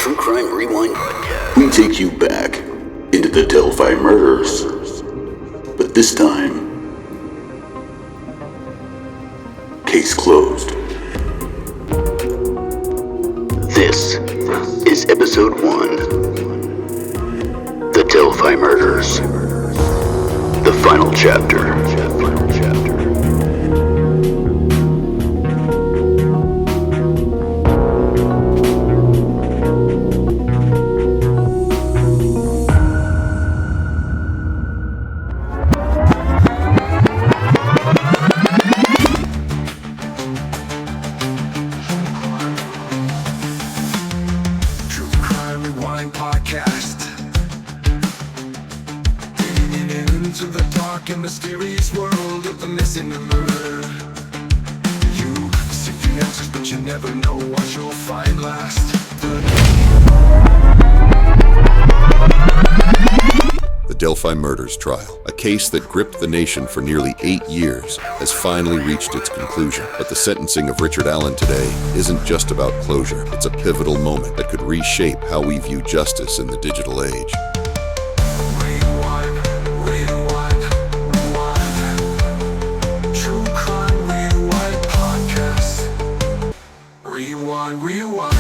True Crime Rewind podcast, we take you back into the Delphi Murders. But this time, case closed. This is episode 1. The Delphi Murders. The final chapter. And mysterious world of the missing and murder. You seek the answers, but you never know what you'll find last. The Delphi Murders trial, a case that gripped the nation for nearly 8 years, has finally reached its conclusion. But the sentencing of Richard Allen today isn't just about closure. It's a pivotal moment that could reshape how we view justice in the digital age. Rewind.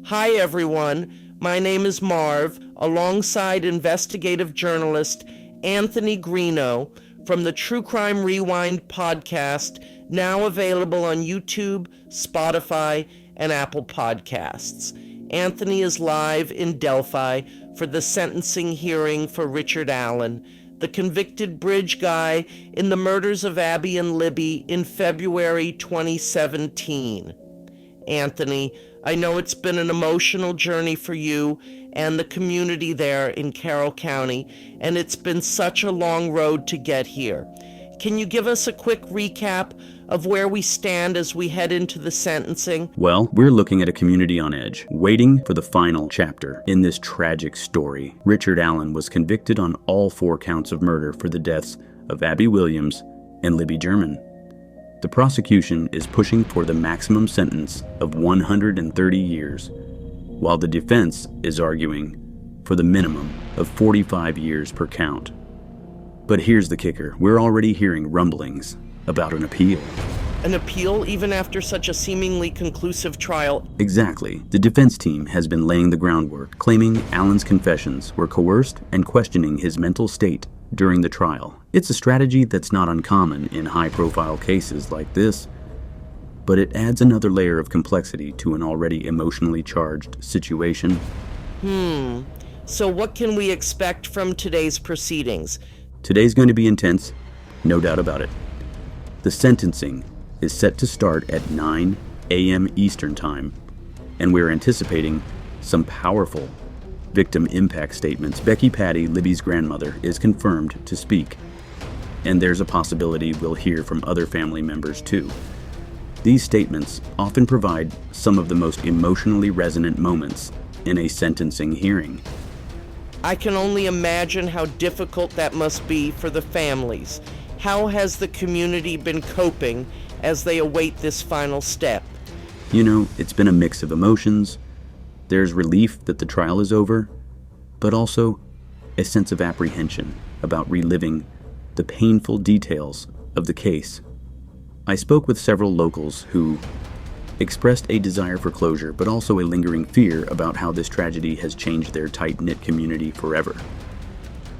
Hi everyone, my name is Marv, alongside investigative journalist Anthony Greeno from the True Crime Rewind podcast, now available on YouTube, Spotify, and Apple Podcasts. Anthony is live in Delphi for the sentencing hearing for Richard Allen, the convicted bridge guy in the murders of Abby and Libby in February 2017. Anthony, I know it's been an emotional journey for you and the community there in Carroll County, and it's been such a long road to get here. Can you give us a quick recap of where we stand as we head into the sentencing? Well, we're looking at a community on edge, waiting for the final chapter in this tragic story. Richard Allen was convicted on all 4 counts of murder for the deaths of Abby Williams and Libby German. The prosecution is pushing for the maximum sentence of 130 years, while the defense is arguing for the minimum of 45 years per count. But here's the kicker. We're already hearing rumblings about an appeal. An appeal even after such a seemingly conclusive trial? Exactly. The defense team has been laying the groundwork, claiming Allen's confessions were coerced and questioning his mental state during the trial. It's a strategy that's not uncommon in high-profile cases like this, but it adds another layer of complexity to an already emotionally charged situation. So what can we expect from today's proceedings? Today's going to be intense, no doubt about it. The sentencing is set to start at 9 a.m. Eastern Time, and we're anticipating some powerful victim impact statements. Becky Patty, Libby's grandmother, is confirmed to speak, and there's a possibility we'll hear from other family members too. These statements often provide some of the most emotionally resonant moments in a sentencing hearing. I can only imagine how difficult that must be for the families. How has the community been coping as they await this final step? You know, it's been a mix of emotions. There's relief that the trial is over, but also a sense of apprehension about reliving the painful details of the case. I spoke with several locals who expressed a desire for closure, but also a lingering fear about how this tragedy has changed their tight-knit community forever.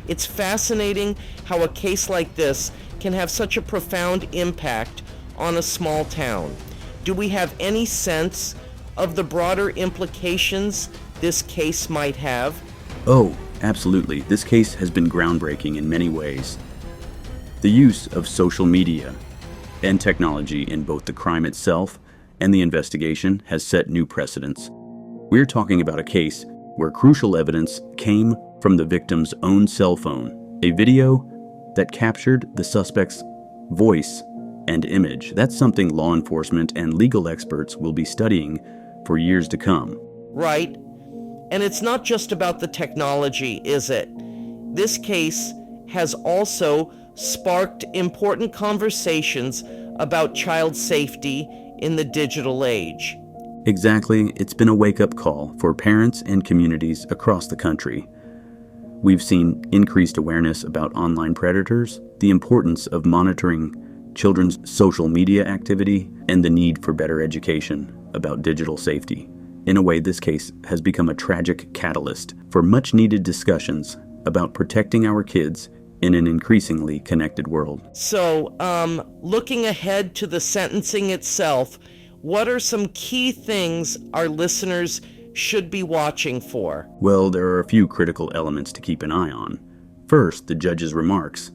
It's fascinating how a case like this can have such a profound impact on a small town. Do we have any sense of the broader implications this case might have? Oh, absolutely. This case has been groundbreaking in many ways. The use of social media and technology in both the crime itself and the investigation has set new precedents. We're talking about a case where crucial evidence came from the victim's own cell phone, a video that captured the suspect's voice and image. That's something law enforcement and legal experts will be studying for years to come. Right. And it's not just about the technology, is it? This case has also sparked important conversations about child safety in the digital age. Exactly, it's been a wake-up call for parents and communities across the country. We've seen increased awareness about online predators, the importance of monitoring children's social media activity, and the need for better education about digital safety. In a way, this case has become a tragic catalyst for much-needed discussions about protecting our kids in an increasingly connected world. So, looking ahead to the sentencing itself, what are some key things our listeners should be watching for? Well, there are a few critical elements to keep an eye on. First, the judge's remarks.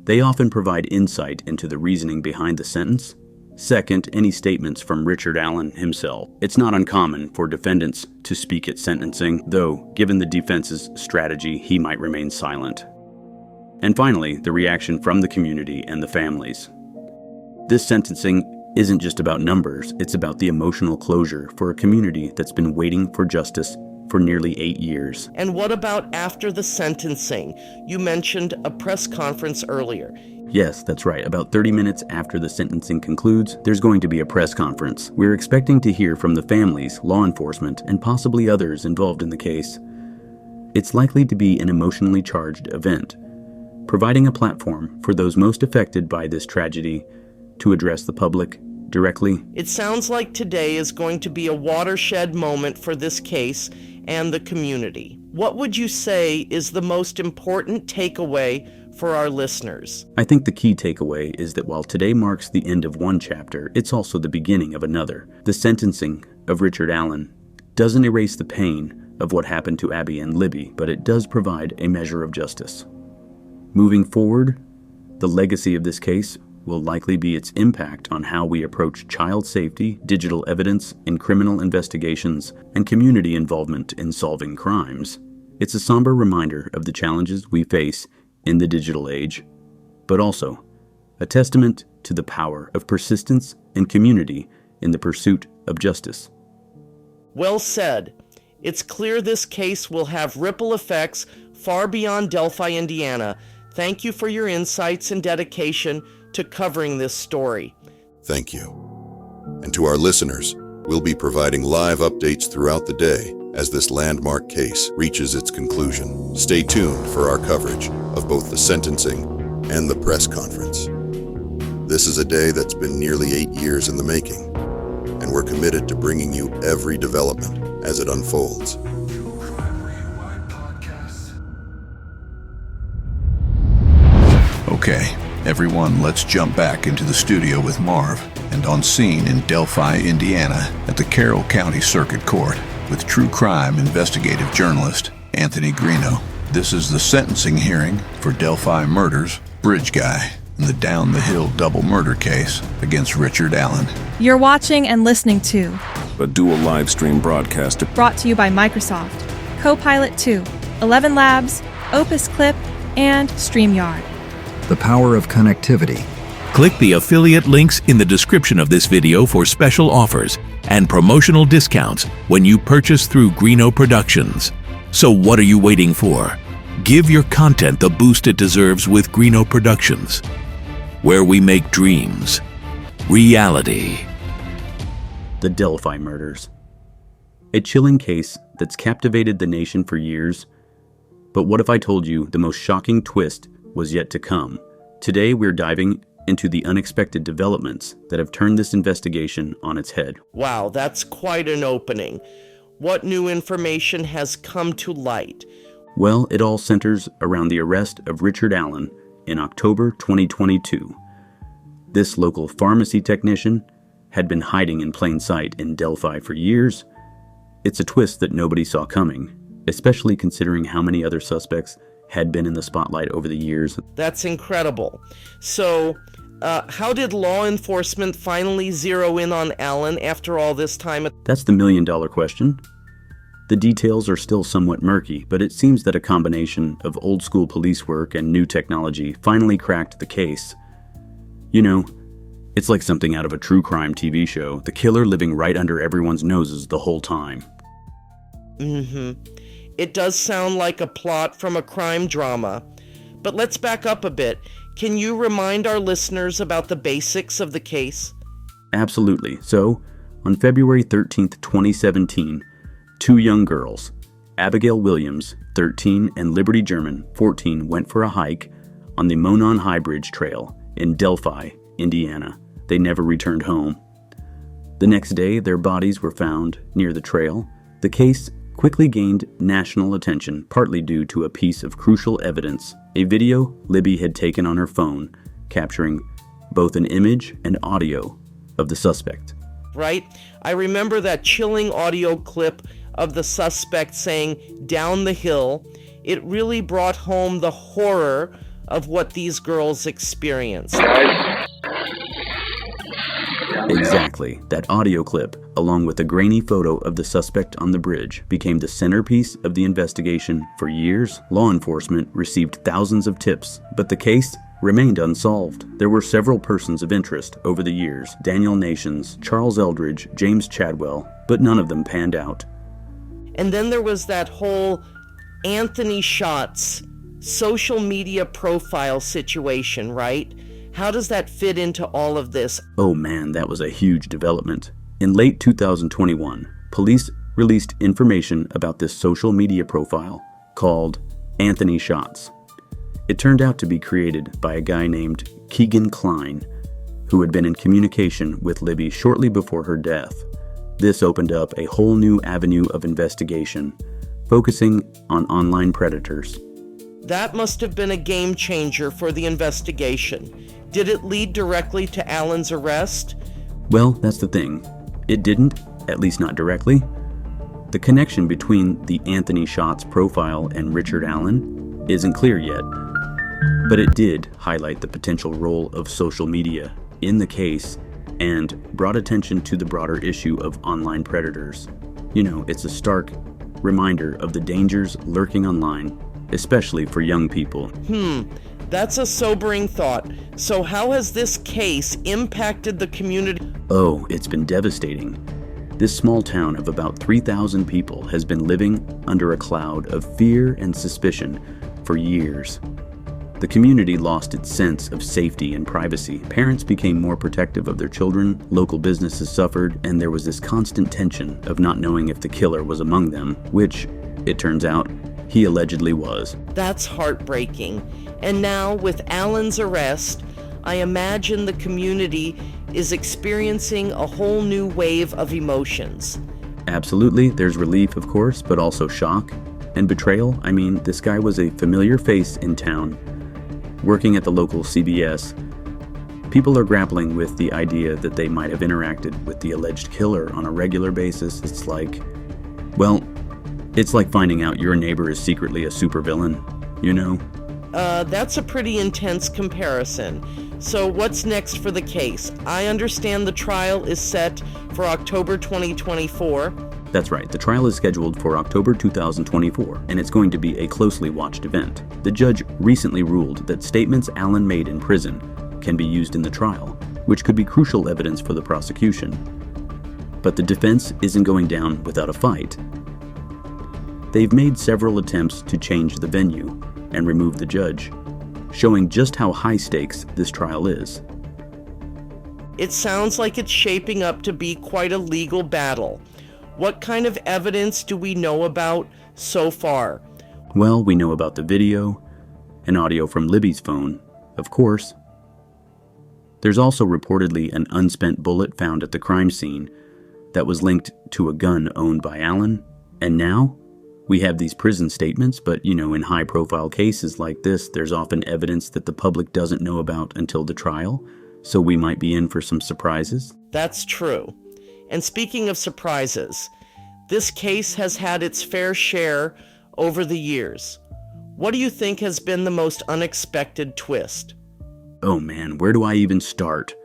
They often provide insight into the reasoning behind the sentence. Second, any statements from Richard Allen himself. It's not uncommon for defendants to speak at sentencing, though, given the defense's strategy, he might remain silent. And finally, the reaction from the community and the families. This sentencing isn't just about numbers, it's about the emotional closure for a community that's been waiting for justice for nearly 8 years. And what about after the sentencing? You mentioned a press conference earlier. Yes, that's right. About 30 minutes after the sentencing concludes, there's going to be a press conference. We're expecting to hear from the families, law enforcement, and possibly others involved in the case. It's likely to be an emotionally charged event, providing a platform for those most affected by this tragedy to address the public directly. It sounds like today is going to be a watershed moment for this case and the community. What would you say is the most important takeaway for our listeners? I think the key takeaway is that while today marks the end of one chapter, it's also the beginning of another. The sentencing of Richard Allen doesn't erase the pain of what happened to Abby and Libby, but it does provide a measure of justice. Moving forward, the legacy of this case will likely be its impact on how we approach child safety, digital evidence in criminal investigations, and community involvement in solving crimes. It's a somber reminder of the challenges we face in the digital age, but also a testament to the power of persistence and community in the pursuit of justice. Well said. It's clear this case will have ripple effects far beyond Delphi, Indiana. Thank you for your insights and dedication to covering this story. Thank you. And to our listeners, we'll be providing live updates throughout the day as this landmark case reaches its conclusion. Stay tuned for our coverage of both the sentencing and the press conference. This is a day that's been nearly 8 years in the making, and we're committed to bringing you every development as it unfolds. Okay, everyone, let's jump back into the studio with Marv and on scene in Delphi, Indiana at the Carroll County Circuit Court with true crime investigative journalist Anthony Greeno. This is the sentencing hearing for Delphi Murders, Bridge Guy, and the Down the Hill double murder case against Richard Allen. You're watching and listening to a dual live stream broadcast brought to you by Microsoft, Copilot 2, 11 Labs, Opus Clip, and StreamYard. The power of connectivity. Click the affiliate links in the description of this video for special offers and promotional discounts when you purchase through Greeno Productions. So what are you waiting for? Give your content the boost it deserves with Greeno Productions, where we make dreams reality. The Delphi Murders. A chilling case that's captivated the nation for years. But what if I told you the most shocking twist was yet to come? Today we're diving into the unexpected developments that have turned this investigation on its head. Wow, that's quite an opening. What new information has come to light? Well, it all centers around the arrest of Richard Allen in October 2022. This local pharmacy technician had been hiding in plain sight in Delphi for years. It's a twist that nobody saw coming, especially considering how many other suspects had been in the spotlight over the years. That's incredible. So, how did law enforcement finally zero in on Allen after all this time? That's the million-dollar question. The details are still somewhat murky, but it seems that a combination of old-school police work and new technology finally cracked the case. You know, it's like something out of a true crime TV show, the killer living right under everyone's noses the whole time. It does sound like a plot from a crime drama. But let's back up a bit. Can you remind our listeners about the basics of the case? Absolutely. So, on February 13th, 2017, two young girls, Abigail Williams, 13, and Liberty German, 14, went for a hike on the Monon High Bridge Trail in Delphi, Indiana. They never returned home. The next day, their bodies were found near the trail. The case quickly gained national attention, partly due to a piece of crucial evidence, a video Libby had taken on her phone, capturing both an image and audio of the suspect. Right? I remember that chilling audio clip of the suspect saying, "down the hill." It really brought home the horror of what these girls experienced. Exactly. That audio clip, along with a grainy photo of the suspect on the bridge, became the centerpiece of the investigation. For years, law enforcement received thousands of tips, but the case remained unsolved. There were several persons of interest over the years: Daniel Nations, Charles Eldridge, James Chadwell, but none of them panned out. And then there was that whole Anthony Shots social media profile situation, right? How does that fit into all of this? Oh man, that was a huge development. In late 2021, police released information about this social media profile called Anthony Shots. It turned out to be created by a guy named Keegan Klein, who had been in communication with Libby shortly before her death. This opened up a whole new avenue of investigation, focusing on online predators. That must have been a game changer for the investigation. Did it lead directly to Allen's arrest? Well, that's the thing. It didn't, at least not directly. The connection between the Anthony Shots profile and Richard Allen isn't clear yet, but it did highlight the potential role of social media in the case and brought attention to the broader issue of online predators. You know, it's a stark reminder of the dangers lurking online, especially for young people. That's a sobering thought. So how has this case impacted the community? Oh, it's been devastating. This small town of about 3,000 people has been living under a cloud of fear and suspicion for years. The community lost its sense of safety and privacy. Parents became more protective of their children, local businesses suffered, and there was this constant tension of not knowing if the killer was among them, which, it turns out, he allegedly was. That's heartbreaking. And now, with Allen's arrest, I imagine the community is experiencing a whole new wave of emotions. Absolutely, there's relief, of course, but also shock and betrayal. I mean, this guy was a familiar face in town, working at the local CBS. People are grappling with the idea that they might have interacted with the alleged killer on a regular basis. It's like finding out your neighbor is secretly a supervillain, you know? That's a pretty intense comparison. So what's next for the case? I understand the trial is set for October 2024. That's right, the trial is scheduled for October 2024, and it's going to be a closely watched event. The judge recently ruled that statements Allen made in prison can be used in the trial, which could be crucial evidence for the prosecution. But the defense isn't going down without a fight. They've made several attempts to change the venue and remove the judge, showing just how high stakes this trial is. It sounds like it's shaping up to be quite a legal battle. What kind of evidence do we know about so far? Well, we know about the video and audio from Libby's phone, of course. There's also reportedly an unspent bullet found at the crime scene that was linked to a gun owned by Allen. And now we have these prison statements, but you know, in high-profile cases like this, there's often evidence that the public doesn't know about until the trial, so we might be in for some surprises. That's true. And speaking of surprises, this case has had its fair share over the years. What do you think has been the most unexpected twist? Oh man, where do I even start?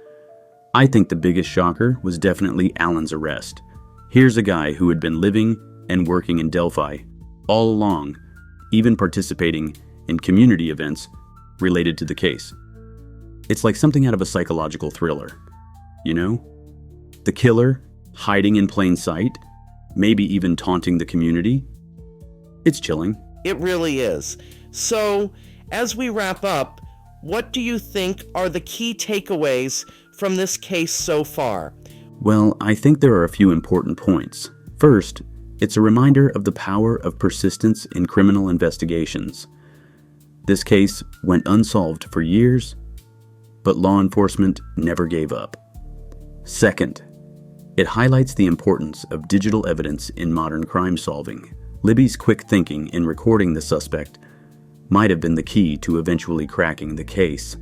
I think the biggest shocker was definitely Allen's arrest. Here's a guy who had been living and working in Delphi all along, even participating in community events related to the case. It's like something out of a psychological thriller, you know? The killer hiding in plain sight, maybe even taunting the community. It's chilling. It really is. So, As we wrap up, what do you think are the key takeaways from this case so far? Well, I think there are a few important points. First, it's a reminder of the power of persistence in criminal investigations. This case went unsolved for years, but law enforcement never gave up. Second, it highlights the importance of digital evidence in modern crime solving. Libby's quick thinking in recording the suspect might have been the key to eventually cracking the case.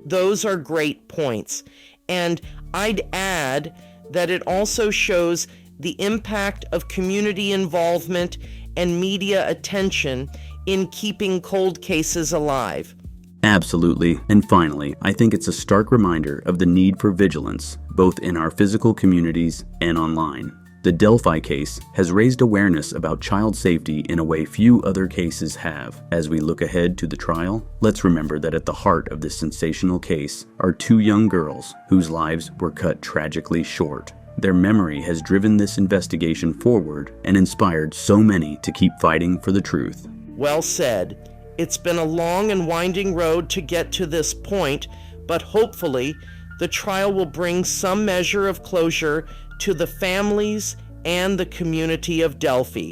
Those are great points. And I'd add that it also shows the impact of community involvement and media attention in keeping cold cases alive. Absolutely. And finally, I think it's a stark reminder of the need for vigilance, both in our physical communities and online. The Delphi case has raised awareness about child safety in a way few other cases have. As we look ahead to the trial, let's remember that at the heart of this sensational case are two young girls whose lives were cut tragically short. Their memory has driven this investigation forward and inspired so many to keep fighting for the truth. Well said. It's been a long and winding road to get to this point, but hopefully the trial will bring some measure of closure to the families and the community of Delphi.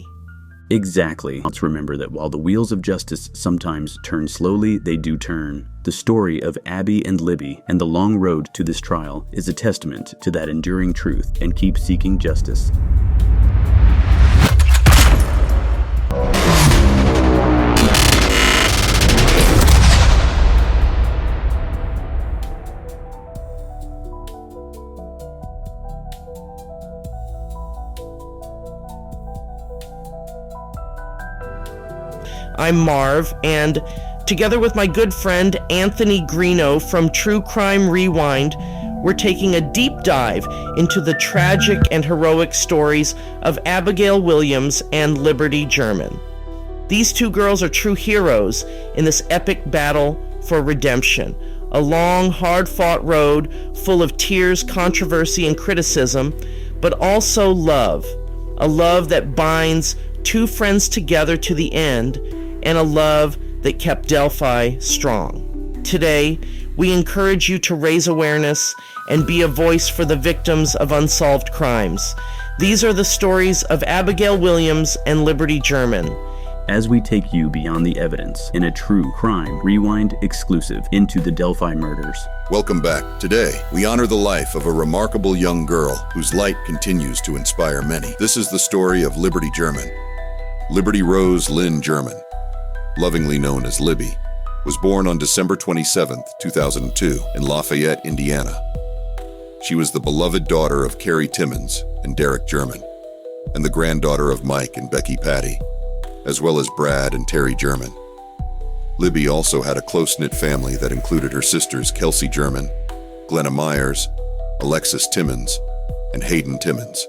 Exactly. Let's remember that while the wheels of justice sometimes turn slowly, they do turn. The story of Abby and Libby and the long road to this trial is a testament to that enduring truth, and keep seeking justice. I'm Marv, and together with my good friend Anthony Greeno from True Crime Rewind, we're taking a deep dive into the tragic and heroic stories of Abigail Williams and Liberty German. These two girls are true heroes in this epic battle for redemption, a long, hard-fought road full of tears, controversy, and criticism, but also love, a love that binds two friends together to the end, and a love that kept Delphi strong. Today, we encourage you to raise awareness and be a voice for the victims of unsolved crimes. These are the stories of Abigail Williams and Liberty German. As we take you beyond the evidence in a True Crime Rewind exclusive into the Delphi murders. Welcome back. Today, we honor the life of a remarkable young girl whose light continues to inspire many. This is the story of Liberty German. Liberty Rose Lynn German, lovingly known as Libby, was born on December 27, 2002, in Lafayette, Indiana. She was the beloved daughter of Carrie Timmons and Derek German, and the granddaughter of Mike and Becky Patty, as well as Brad and Terry German. Libby also had a close-knit family that included her sisters Kelsey German, Glenna Myers, Alexis Timmons, and Hayden Timmons.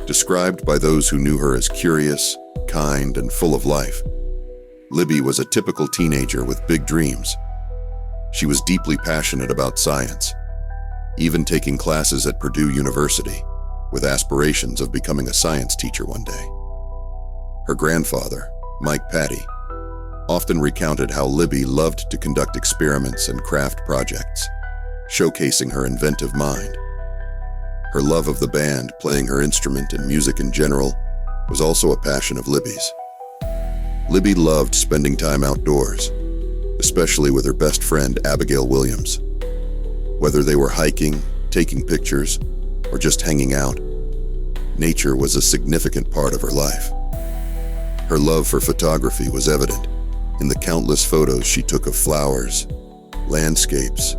Described by those who knew her as curious, kind, and full of life, Libby was a typical teenager with big dreams. She was deeply passionate about science, even taking classes at Purdue University, with aspirations of becoming a science teacher one day. Her grandfather, Mike Patty, often recounted how Libby loved to conduct experiments and craft projects, showcasing her inventive mind. Her love of the band, playing her instrument, and music in general was also a passion of Libby's. Libby loved spending time outdoors, especially with her best friend Abigail Williams. Whether they were hiking, taking pictures, or just hanging out, nature was a significant part of her life. Her love for photography was evident in the countless photos she took of flowers, landscapes,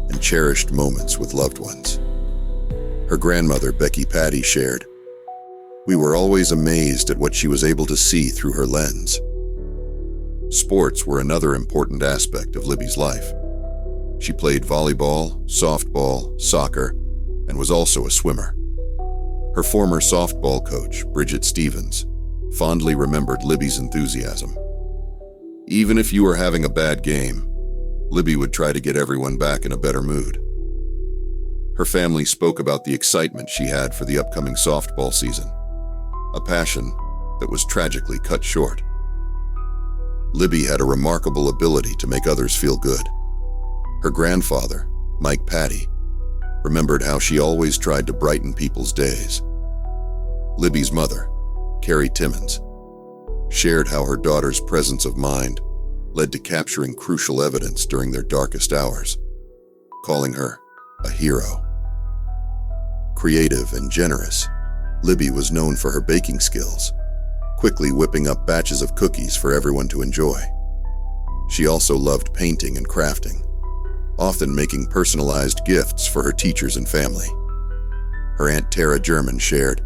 and cherished moments with loved ones. Her grandmother, Becky Patty, shared, "We were always amazed at what she was able to see through her lens." Sports were another important aspect of Libby's life. She played volleyball, softball, soccer, and was also a swimmer. Her former softball coach, Bridget Stevens, fondly remembered Libby's enthusiasm. Even if you were having a bad game, Libby would try to get everyone back in a better mood. Her family spoke about the excitement she had for the upcoming softball season, a passion that was tragically cut short. Libby had a remarkable ability to make others feel good. Her grandfather, Mike Patty, remembered how she always tried to brighten people's days. Libby's mother, Carrie Timmons, shared how her daughter's presence of mind led to capturing crucial evidence during their darkest hours, calling her a hero. Creative and generous, Libby was known for her baking skills, quickly whipping up batches of cookies for everyone to enjoy. She also loved painting and crafting, often making personalized gifts for her teachers and family. Her Aunt Tara German shared,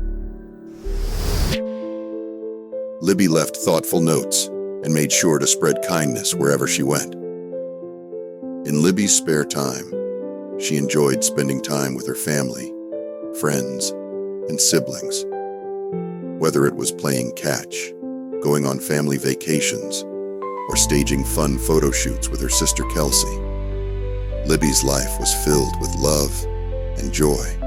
Libby left thoughtful notes and made sure to spread kindness wherever she went. In Libby's spare time, she enjoyed spending time with her family, friends, and siblings. Whether it was playing catch, going on family vacations, or staging fun photo shoots with her sister Kelsey, Libby's life was filled with love and joy.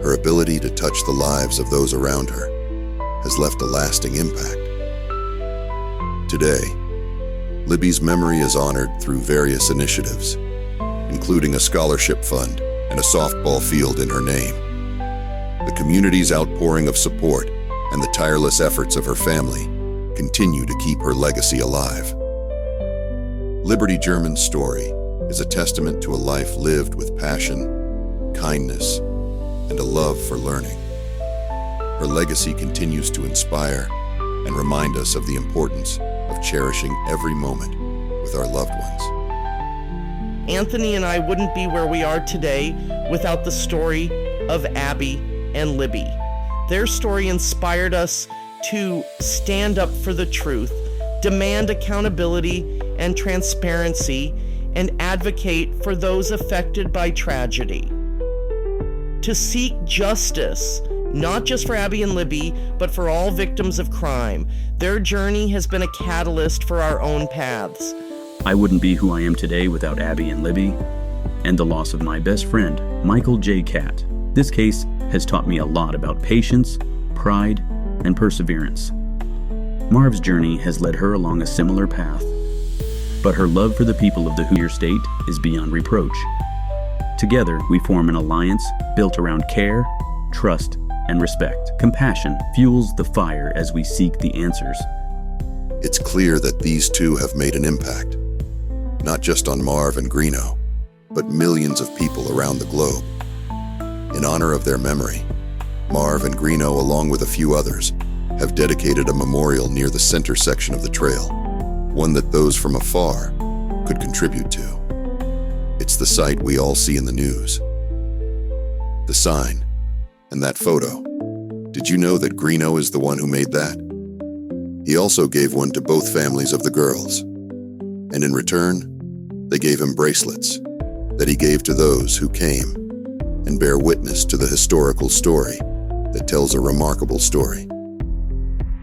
Her ability to touch the lives of those around her has left a lasting impact. Today, Libby's memory is honored through various initiatives, including a scholarship fund and a softball field in her name. The community's outpouring of support and the tireless efforts of her family continue to keep her legacy alive. Liberty German's story is a testament to a life lived with passion, kindness, and a love for learning. Her legacy continues to inspire and remind us of the importance of cherishing every moment with our loved ones. Anthony and I wouldn't be where we are today without the story of Abby and Libby. Their story inspired us to stand up for the truth, demand accountability and transparency, and advocate for those affected by tragedy. To seek justice, not just for Abby and Libby, but for all victims of crime. Their journey has been a catalyst for our own paths. I wouldn't be who I am today without Abby and Libby, and the loss of my best friend, Michael J. Catt. This case has taught me a lot about patience, pride, and perseverance. Marv's journey has led her along a similar path, but her love for the people of the Hoosier State is beyond reproach. Together, we form an alliance built around care, trust, and respect. Compassion fuels the fire as we seek the answers. It's clear that these two have made an impact, not just on Marv and Greeno, but millions of people around the globe. In honor of their memory, Marv and Greeno, along with a few others, have dedicated a memorial near the center section of the trail, one that those from afar could contribute to. It's the sight we all see in the news. The sign and that photo. Did you know that Greeno is the one who made that? He also gave one to both families of the girls. And in return, they gave him bracelets that he gave to those who came and bear witness to the historical story that tells a remarkable story.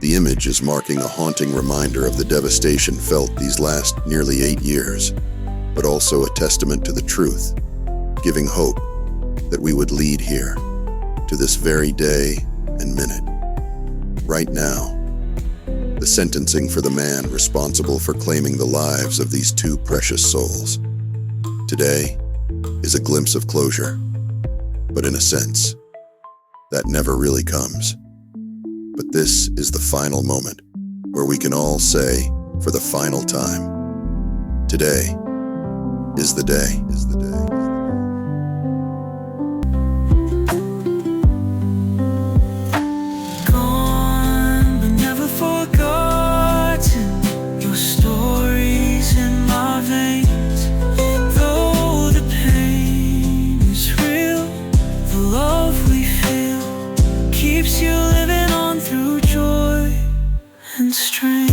The image is marking a haunting reminder of the devastation felt these last nearly 8 years, but also a testament to the truth, giving hope that we would lead here to this very day and minute. Right now, the sentencing for the man responsible for claiming the lives of these two precious souls. Today is a glimpse of closure, but in a sense, that never really comes. But this is the final moment where we can all say, for the final time, today is the day. Gone, but never forgotten. Your stories in my veins. Though the pain is real, the love we feel keeps you living on through joy and strains.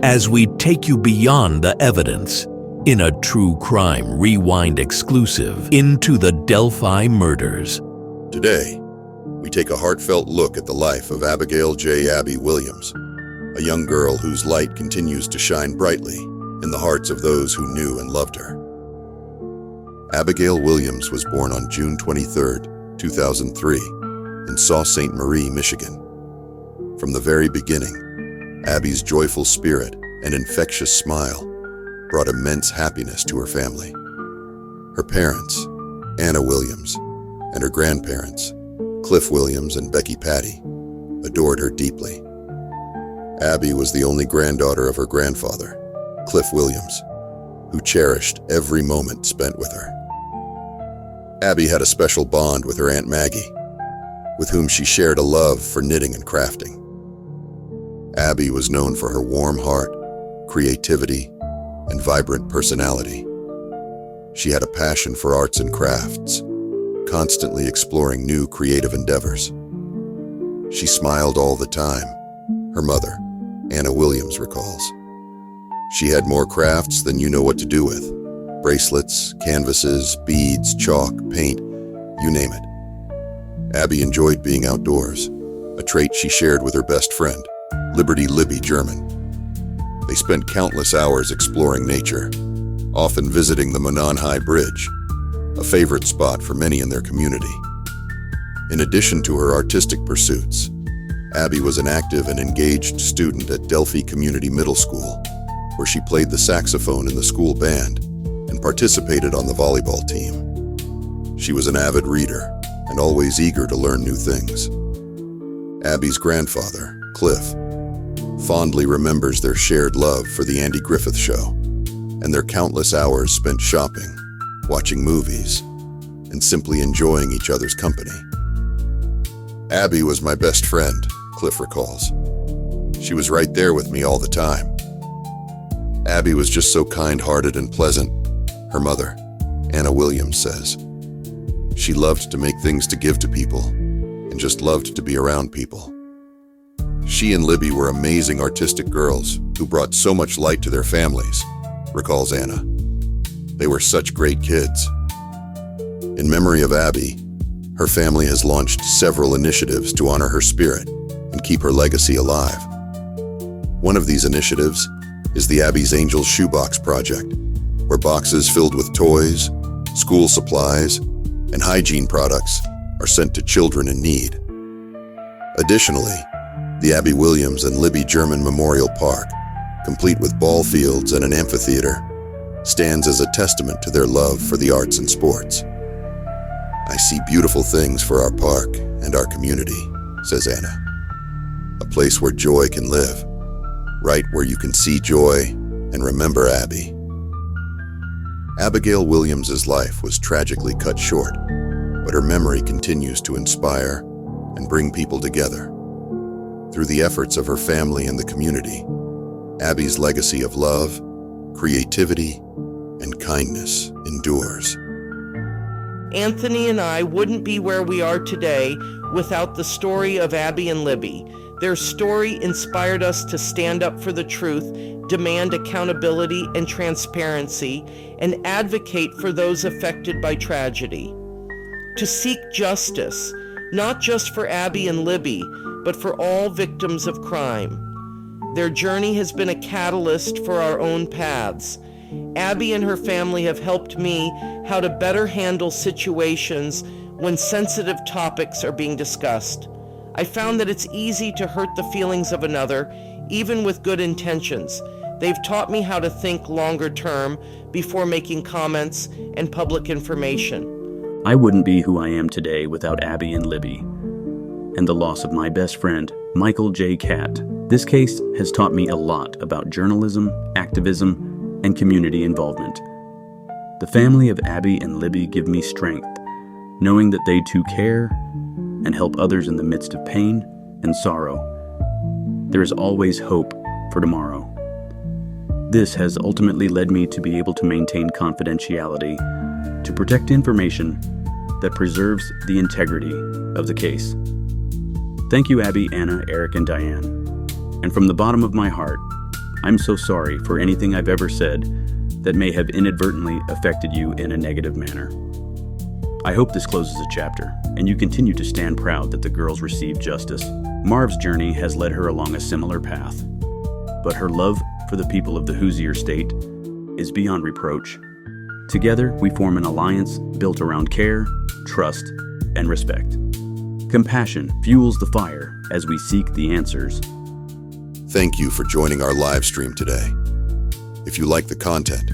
As we take you beyond the evidence in a True Crime Rewind exclusive into the Delphi Murders. Today, we take a heartfelt look at the life of Abigail J. Abby Williams, a young girl whose light continues to shine brightly in the hearts of those who knew and loved her. Abigail Williams was born on June 23, 2003, in Sault Ste. Marie, Michigan. From the very beginning, Abby's joyful spirit and infectious smile brought immense happiness to her family. Her parents, Anna Williams, and her grandparents, Cliff Williams and Becky Patty, adored her deeply. Abby was the only granddaughter of her grandfather, Cliff Williams, who cherished every moment spent with her. Abby had a special bond with her Aunt Maggie, with whom she shared a love for knitting and crafting. Abby was known for her warm heart, creativity, and vibrant personality. She had a passion for arts and crafts, constantly exploring new creative endeavors. She smiled all the time, her mother, Anna Williams, recalls. She had more crafts than you know what to do with. Bracelets, canvases, beads, chalk, paint, you name it. Abby enjoyed being outdoors, a trait she shared with her best friend, Liberty Libby German. They spent countless hours exploring nature, often visiting the Mononhai Bridge, a favorite spot for many in their community. In addition to her artistic pursuits, Abby was an active and engaged student at Delphi Community Middle School, where she played the saxophone in the school band and participated on the volleyball team. She was an avid reader and always eager to learn new things. Abby's grandfather, Cliff, fondly remembers their shared love for the Andy Griffith Show and their countless hours spent shopping, watching movies, and simply enjoying each other's company. Abby was my best friend, Cliff recalls. She was right there with me all the time. Abby was just so kind-hearted and pleasant, her mother, Anna Williams, says. She loved to make things to give to people and just loved to be around people. She and Libby were amazing artistic girls who brought so much light to their families, recalls Anna. They were such great kids. In memory of Abby, her family has launched several initiatives to honor her spirit and keep her legacy alive. One of these initiatives is the Abby's Angels Shoebox Project, where boxes filled with toys, school supplies, and hygiene products are sent to children in need. Additionally, the Abby Williams and Libby German Memorial Park, complete with ball fields and an amphitheater, stands as a testament to their love for the arts and sports. I see beautiful things for our park and our community, says Anna. A place where joy can live, right where you can see joy and remember Abby. Abigail Williams's life was tragically cut short, but her memory continues to inspire and bring people together. Through the efforts of her family and the community, Abby's legacy of love, creativity, and kindness endures. Anthony and I wouldn't be where we are today without the story of Abby and Libby. Their story inspired us to stand up for the truth, demand accountability and transparency, and advocate for those affected by tragedy. To seek justice, not just for Abby and Libby, but for all victims of crime. Their journey has been a catalyst for our own paths. Abby and her family have helped me how to better handle situations when sensitive topics are being discussed. I found that it's easy to hurt the feelings of another, even with good intentions. They've taught me how to think longer term before making comments and public information. I wouldn't be who I am today without Abby and Libby, and the loss of my best friend, Michael J. Catt. This case has taught me a lot about journalism, activism, and community involvement. The family of Abby and Libby give me strength, knowing that they too care and help others in the midst of pain and sorrow. There is always hope for tomorrow. This has ultimately led me to be able to maintain confidentiality, to protect information that preserves the integrity of the case. Thank you, Abby, Anna, Eric, and Diane. And from the bottom of my heart, I'm so sorry for anything I've ever said that may have inadvertently affected you in a negative manner. I hope this closes a chapter, and you continue to stand proud that the girls received justice. Marv's journey has led her along a similar path. but her love for the people of the Hoosier state is beyond reproach. Together, we form an alliance built around care, trust, and respect. Compassion fuels the fire as we seek the answers. Thank you for joining our live stream today. If you like the content,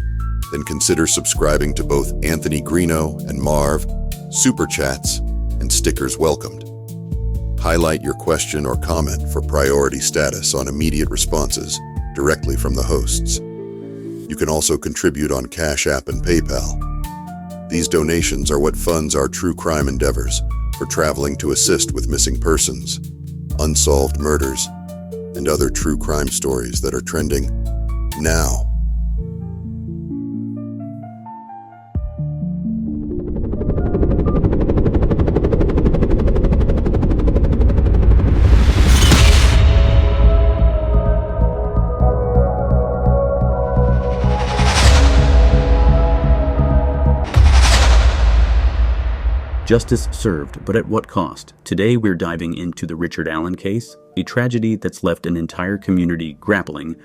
then consider subscribing to both Anthony Greeno and Marv, super chats, and stickers welcomed. Highlight your question or comment for priority status on immediate responses directly from the hosts. You can also contribute on Cash App and PayPal. These donations are what funds our true crime endeavors for traveling to assist with missing persons, unsolved murders, and other true crime stories that are trending now. Justice served, but at what cost? Today we're diving into the Richard Allen case, a tragedy that's left an entire community grappling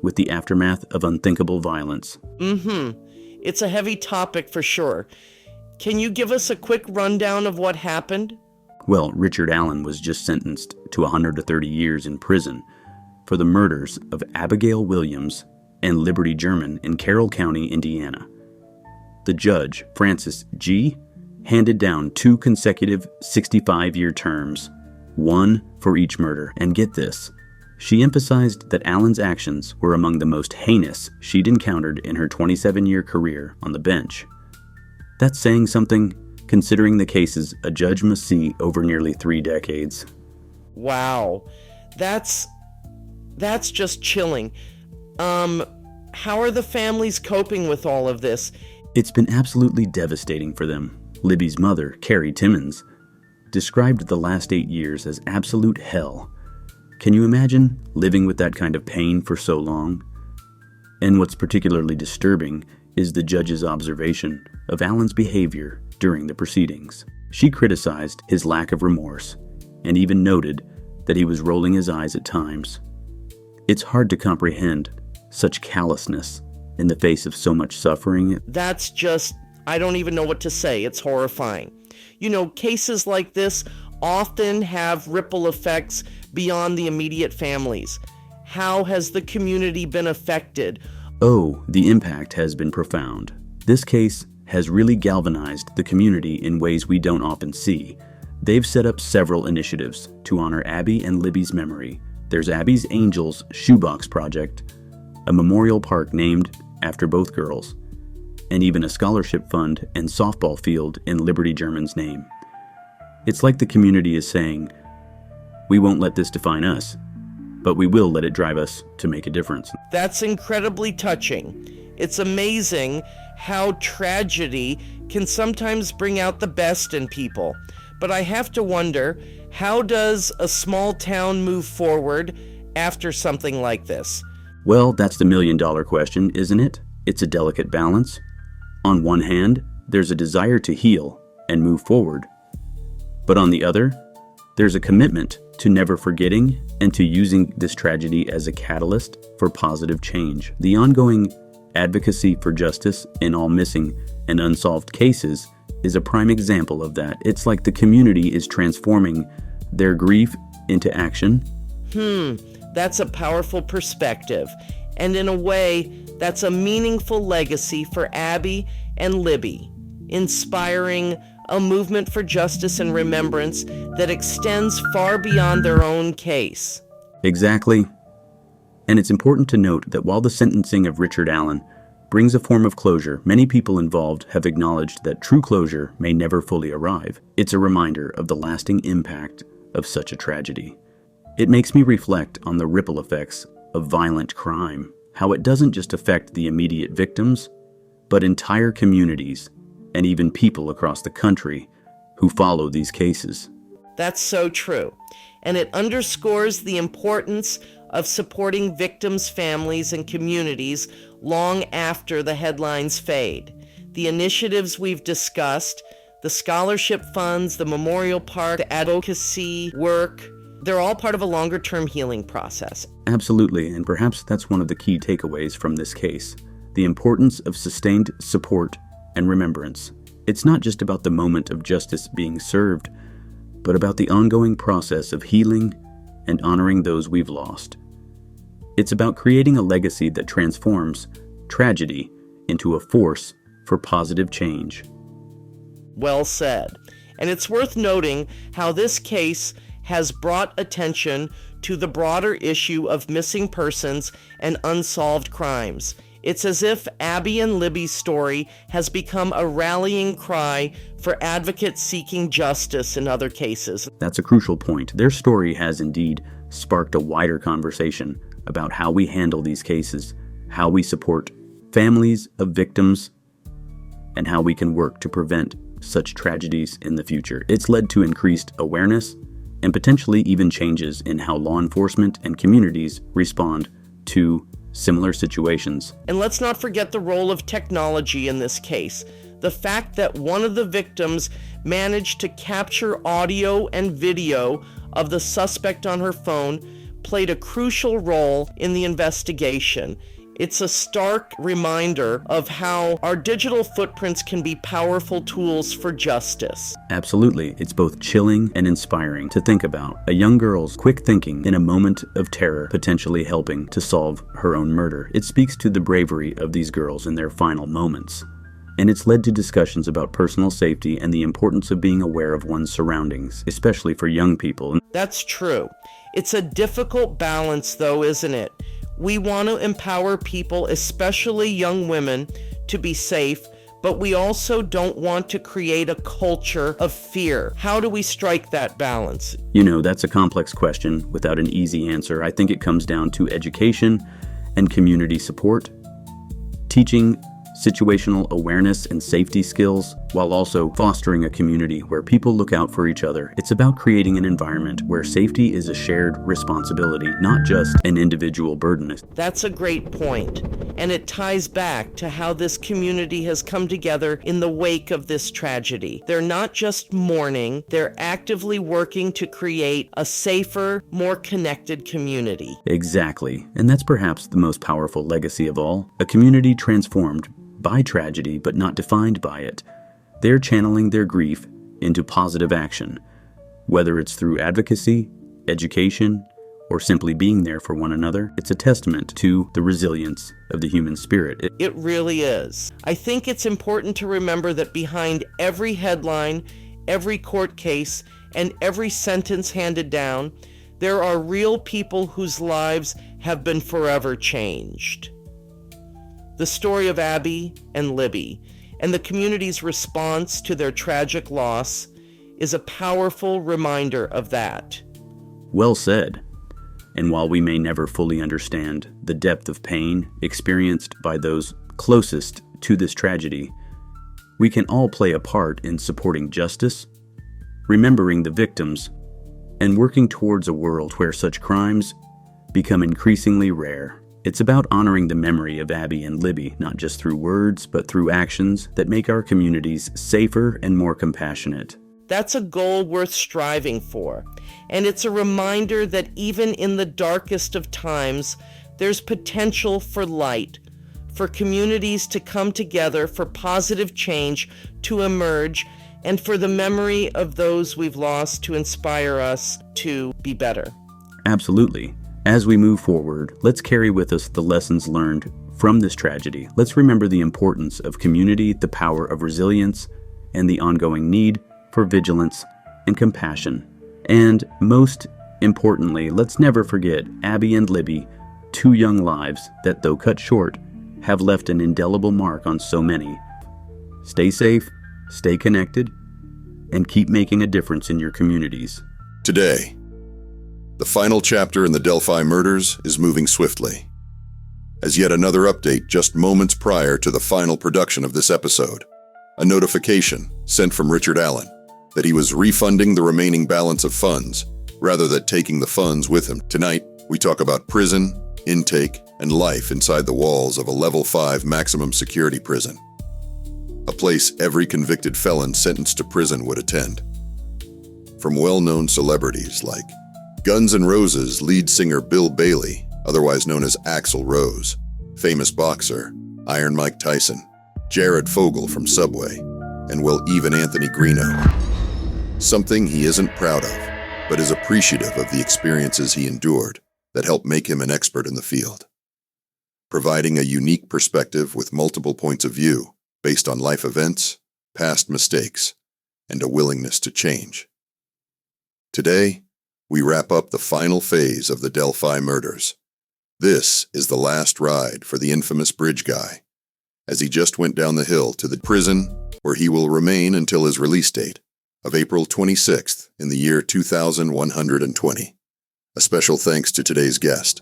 with the aftermath of unthinkable violence. It's a heavy topic for sure. Can you give us a quick rundown of what happened? Well, Richard Allen was just sentenced to 130 years in prison for the murders of Abigail Williams and Liberty German in Carroll County, Indiana. The judge, Francis G., handed down 2 consecutive 65-year terms, 1 for each murder. And get this, she emphasized that Allen's actions were among the most heinous she'd encountered in her 27-year career on the bench. That's saying something, considering the cases a judge must see over nearly 3 decades. Wow, that's just chilling. How are the families coping with all of this? It's been absolutely devastating for them. Libby's mother, Carrie Timmons, described the last 8 years as absolute hell. Can you imagine living with that kind of pain for so long? And what's particularly disturbing is the judge's observation of Allen's behavior during the proceedings. She criticized his lack of remorse and even noted that he was rolling his eyes at times. It's hard to comprehend such callousness in the face of so much suffering. That's just, I don't even know what to say. It's horrifying. You know, cases like this often have ripple effects beyond the immediate families. How has the community been affected? Oh, the impact has been profound. This case has really galvanized the community in ways we don't often see. They've set up several initiatives to honor Abby and Libby's memory. There's Abby's Angels Shoebox Project, a memorial park named after both girls, and even a scholarship fund and softball field in Liberty German's name. It's like the community is saying, we won't let this define us, but we will let it drive us to make a difference. That's incredibly touching. It's amazing how tragedy can sometimes bring out the best in people. But I have to wonder, how does a small town move forward after something like this? Well, that's the million-dollar question, isn't it? It's a delicate balance. On one hand, there's a desire to heal and move forward. But on the other, there's a commitment to never forgetting and to using this tragedy as a catalyst for positive change. The ongoing advocacy for justice in all missing and unsolved cases is a prime example of that. It's like the community is transforming their grief into action. That's a powerful perspective. And in a way, that's a meaningful legacy for Abby and Libby, inspiring a movement for justice and remembrance that extends far beyond their own case. Exactly. And it's important to note that while the sentencing of Richard Allen brings a form of closure, many people involved have acknowledged that true closure may never fully arrive. It's a reminder of the lasting impact of such a tragedy. It makes me reflect on the ripple effects of violent crime, how it doesn't just affect the immediate victims, but entire communities and even people across the country who follow these cases. That's so true. And it underscores the importance of supporting victims' families and communities long after the headlines fade. The initiatives we've discussed, the scholarship funds, the memorial park, the advocacy work, They're all part of a longer-term healing process. Absolutely, and perhaps that's one of the key takeaways from this case. The importance of sustained support and remembrance. It's not just about the moment of justice being served, but about the ongoing process of healing and honoring those we've lost. It's about creating a legacy that transforms tragedy into a force for positive change. Well said. And it's worth noting how this case has brought attention to the broader issue of missing persons and unsolved crimes. It's as if Abby and Libby's story has become a rallying cry for advocates seeking justice in other cases. That's a crucial point. Their story has indeed sparked a wider conversation about how we handle these cases, how we support families of victims, and how we can work to prevent such tragedies in the future. It's led to increased awareness and potentially even changes in how law enforcement and communities respond to similar situations. And let's not forget the role of technology in this case. The fact that one of the victims managed to capture audio and video of the suspect on her phone played a crucial role in the investigation. It's a stark reminder of how our digital footprints can be powerful tools for justice. Absolutely. It's both chilling and inspiring to think about a young girl's quick thinking in a moment of terror, potentially helping to solve her own murder. It speaks to the bravery of these girls in their final moments. And it's led to discussions about personal safety and the importance of being aware of one's surroundings, especially for young people. That's true. It's a difficult balance, though, isn't it? We want to empower people, especially young women, to be safe, but we also don't want to create a culture of fear. How do we strike that balance? You know, that's a complex question without an easy answer. I think it comes down to education and community support, teaching situational awareness and safety skills, while also fostering a community where people look out for each other. It's about creating an environment where safety is a shared responsibility, not just an individual burden. That's a great point, and it ties back to how this community has come together in the wake of this tragedy. They're not just mourning, they're actively working to create a safer, more connected community. Exactly, and that's perhaps the most powerful legacy of all, a community transformed by tragedy but not defined by it. They're channeling their grief into positive action, whether it's through advocacy, education, or simply being there for one another. It's a testament to the resilience of the human spirit. It really is. I think it's important to remember that behind every headline, every court case, and every sentence handed down, there are real people whose lives have been forever changed. The story of Abby and Libby and the community's response to their tragic loss is a powerful reminder of that. Well said. And while we may never fully understand the depth of pain experienced by those closest to this tragedy, we can all play a part in supporting justice, remembering the victims, and working towards a world where such crimes become increasingly rare. It's about honoring the memory of Abby and Libby, not just through words, but through actions that make our communities safer and more compassionate. That's a goal worth striving for, and it's a reminder that even in the darkest of times, there's potential for light, for communities to come together, for positive change to emerge, and for the memory of those we've lost to inspire us to be better. Absolutely. As we move forward, let's carry with us the lessons learned from this tragedy. Let's remember the importance of community, the power of resilience, and the ongoing need for vigilance and compassion. And most importantly, let's never forget Abby and Libby, two young lives that, though cut short, have left an indelible mark on so many. Stay safe, stay connected, and keep making a difference in your communities. Today, the final chapter in the Delphi Murders is moving swiftly. As yet another update just moments prior to the final production of this episode, a notification sent from Richard Allen that he was refunding the remaining balance of funds rather than taking the funds with him. Tonight, we talk about prison, intake, and life inside the walls of a level 5 maximum security prison, a place every convicted felon sentenced to prison would attend. From well-known celebrities like Guns N' Roses lead singer Bill Bailey, otherwise known as Axl Rose, famous boxer, Iron Mike Tyson, Jared Fogle from Subway, and well, even Anthony Greeno. Something he isn't proud of, but is appreciative of the experiences he endured that helped make him an expert in the field, providing a unique perspective with multiple points of view based on life events, past mistakes, and a willingness to change. Today, we wrap up the final phase of the Delphi Murders. This is the last ride for the infamous bridge guy, as he just went down the hill to the prison where he will remain until his release date of April 26th in the year 2120. A special thanks to today's guest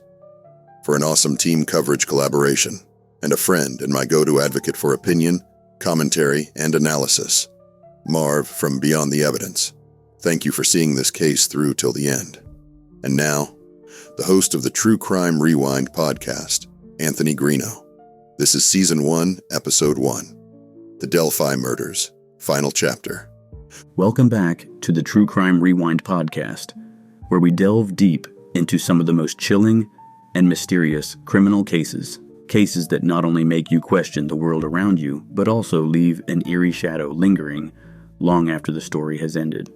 for an awesome team coverage collaboration and a friend and my go-to advocate for opinion, commentary, and analysis, Marv from Beyond the Evidence. Thank you for seeing this case through till the end. And now, the host of the True Crime Rewind podcast, Anthony Greeno. This is Season 1, Episode 1, The Delphi Murders, Final Chapter. Welcome back to the True Crime Rewind podcast, where we delve deep into some of the most chilling and mysterious criminal cases that not only make you question the world around you, but also leave an eerie shadow lingering long after the story has ended.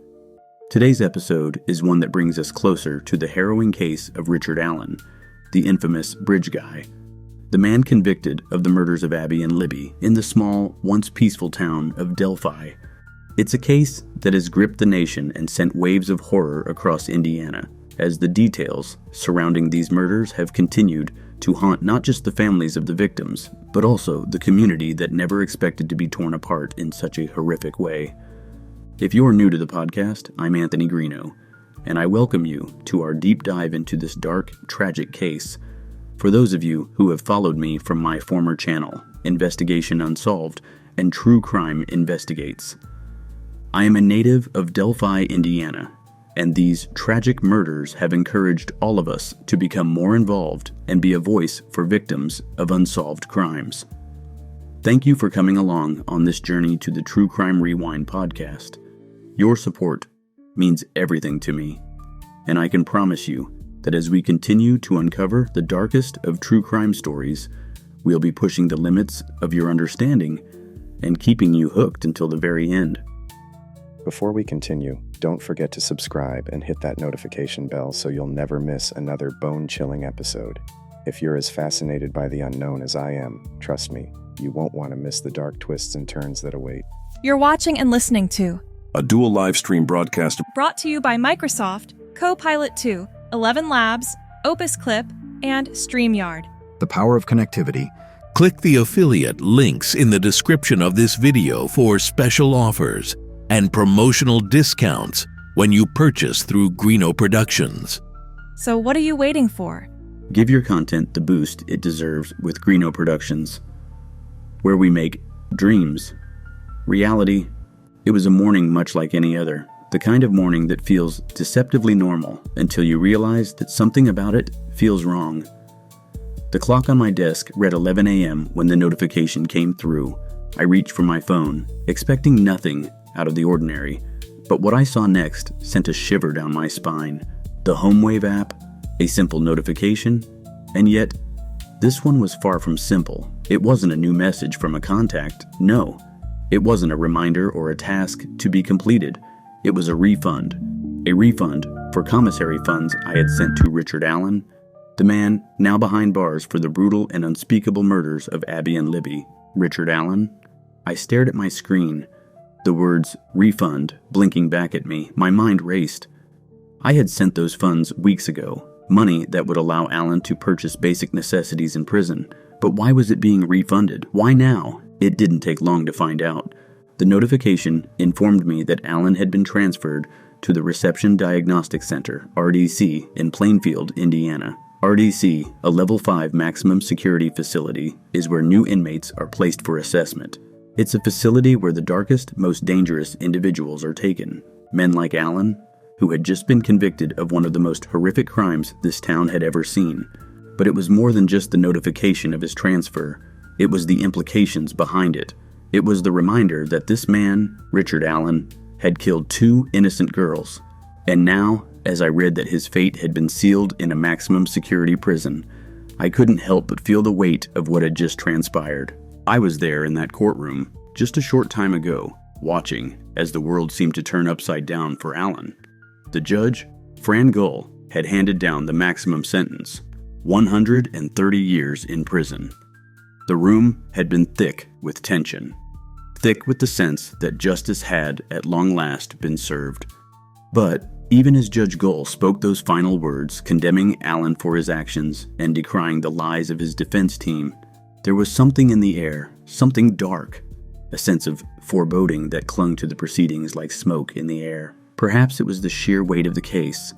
Today's episode is one that brings us closer to the harrowing case of Richard Allen, the infamous bridge guy, the man convicted of the murders of Abby and Libby in the small, once peaceful town of Delphi. It's a case that has gripped the nation and sent waves of horror across Indiana, as the details surrounding these murders have continued to haunt not just the families of the victims, but also the community that never expected to be torn apart in such a horrific way. If you're new to the podcast, I'm Anthony Greeno, and I welcome you to our deep dive into this dark, tragic case. For those of you who have followed me from my former channel, Investigation Unsolved and True Crime Investigates, I am a native of Delphi, Indiana, and these tragic murders have encouraged all of us to become more involved and be a voice for victims of unsolved crimes. Thank you for coming along on this journey to the True Crime Rewind podcast. Your support means everything to me, and I can promise you that as we continue to uncover the darkest of true crime stories, we'll be pushing the limits of your understanding and keeping you hooked until the very end. Before we continue, don't forget to subscribe and hit that notification bell so you'll never miss another bone-chilling episode. If you're as fascinated by the unknown as I am, trust me, you won't want to miss the dark twists and turns that await. You're watching and listening to a dual live stream broadcast brought to you by Microsoft, Copilot 2, 11 Labs, Opus Clip, and StreamYard. The power of connectivity. Click the affiliate links in the description of this video for special offers and promotional discounts when you purchase through Greeno Productions. So what are you waiting for? Give your content the boost it deserves with Greeno Productions, where we make dreams reality. It was a morning much like any other, the kind of morning that feels deceptively normal until you realize that something about it feels wrong. The clock on my desk read 11 a.m. when the notification came through. I reached for my phone, expecting nothing out of the ordinary, but what I saw next sent a shiver down my spine. The HomeWave app, a simple notification, and yet, this one was far from simple. It wasn't a new message from a contact, no. It wasn't a reminder or a task to be completed. It was a refund for commissary funds I had sent to Richard Allen, the man now behind bars for the brutal and unspeakable murders of Abby and Libby. Richard Allen? I stared at my screen, the words refund blinking back at me. My mind raced. I had sent those funds weeks ago, money that would allow Allen to purchase basic necessities in prison. But why was it being refunded? Why now? It didn't take long to find out. The notification informed me that Allen had been transferred to the Reception Diagnostic Center, RDC, in Plainfield, Indiana. RDC, a Level 5 maximum security facility, is where new inmates are placed for assessment. It's a facility where the darkest, most dangerous individuals are taken. Men like Allen, who had just been convicted of one of the most horrific crimes this town had ever seen. But it was more than just the notification of his transfer. It was the implications behind it. It was the reminder that this man, Richard Allen, had killed 2 innocent girls. And now, as I read that his fate had been sealed in a maximum security prison, I couldn't help but feel the weight of what had just transpired. I was there in that courtroom just a short time ago, watching as the world seemed to turn upside down for Alan. The judge, Fran Gull, had handed down the maximum sentence, 130 years in prison. The room had been thick with tension, thick with the sense that justice had, at long last, been served. But even as Judge Gull spoke those final words condemning Alan for his actions and decrying the lies of his defense team, there was something in the air, something dark, a sense of foreboding that clung to the proceedings like smoke in the air. Perhaps it was the sheer weight of the case.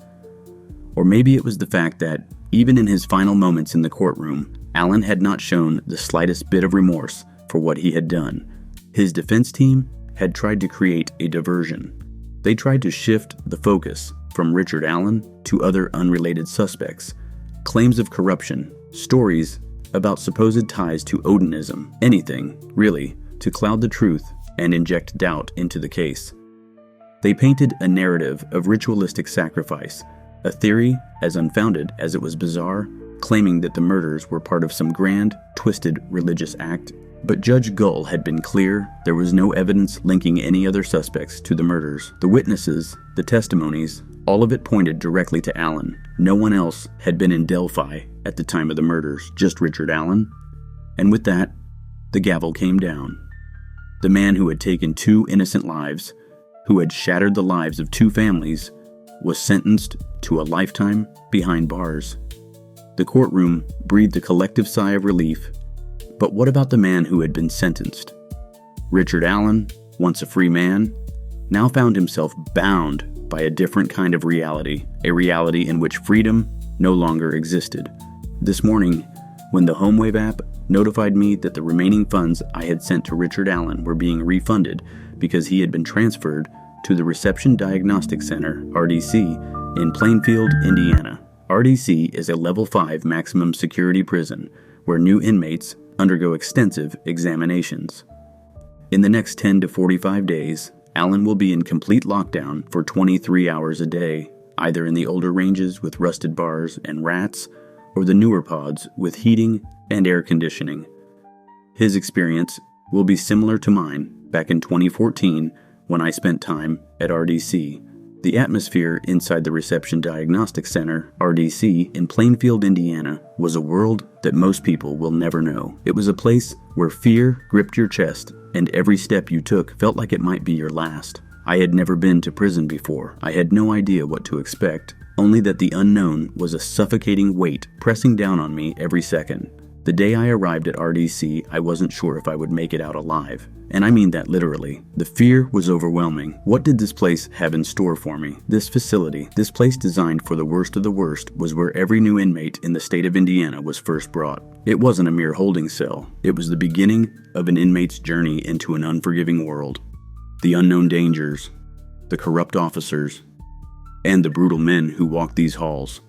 Or maybe it was the fact that, even in his final moments in the courtroom, Alan had not shown the slightest bit of remorse for what he had done. His defense team had tried to create a diversion. They tried to shift the focus from Richard Allen to other unrelated suspects, claims of corruption, stories about supposed ties to Odinism, anything, really, to cloud the truth and inject doubt into the case. They painted a narrative of ritualistic sacrifice, a theory as unfounded as it was bizarre, claiming that the murders were part of some grand, twisted religious act. But Judge Gull had been clear there was no evidence linking any other suspects to the murders. The witnesses, the testimonies, all of it pointed directly to Allen. No one else had been in Delphi at the time of the murders, just Richard Allen. And with that, the gavel came down. The man who had taken 2 innocent lives, who had shattered the lives of 2 families, was sentenced to a lifetime behind bars. The courtroom breathed a collective sigh of relief. But what about the man who had been sentenced? Richard Allen, once a free man, now found himself bound by a different kind of reality, a reality in which freedom no longer existed. This morning, when the HomeWave app notified me that the remaining funds I had sent to Richard Allen were being refunded because he had been transferred to the Reception Diagnostic Center, RDC, in Plainfield, Indiana. RDC is a level 5 maximum security prison where new inmates undergo extensive examinations. In the next 10 to 45 days, Allen will be in complete lockdown for 23 hours a day, either in the older ranges with rusted bars and rats, or the newer pods with heating and air conditioning. His experience will be similar to mine back in 2014 when I spent time at RDC. The atmosphere inside the Reception Diagnostic Center, RDC, in Plainfield, Indiana, was a world that most people will never know. It was a place where fear gripped your chest, and every step you took felt like it might be your last. I had never been to prison before. I had no idea what to expect, only that the unknown was a suffocating weight pressing down on me every second. The day I arrived at RDC, I wasn't sure if I would make it out alive. And I mean that literally. The fear was overwhelming. What did this place have in store for me? This facility, this place designed for the worst of the worst, was where every new inmate in the state of Indiana was first brought. It wasn't a mere holding cell. It was the beginning of an inmate's journey into an unforgiving world. The unknown dangers, the corrupt officers, and the brutal men who walked these halls.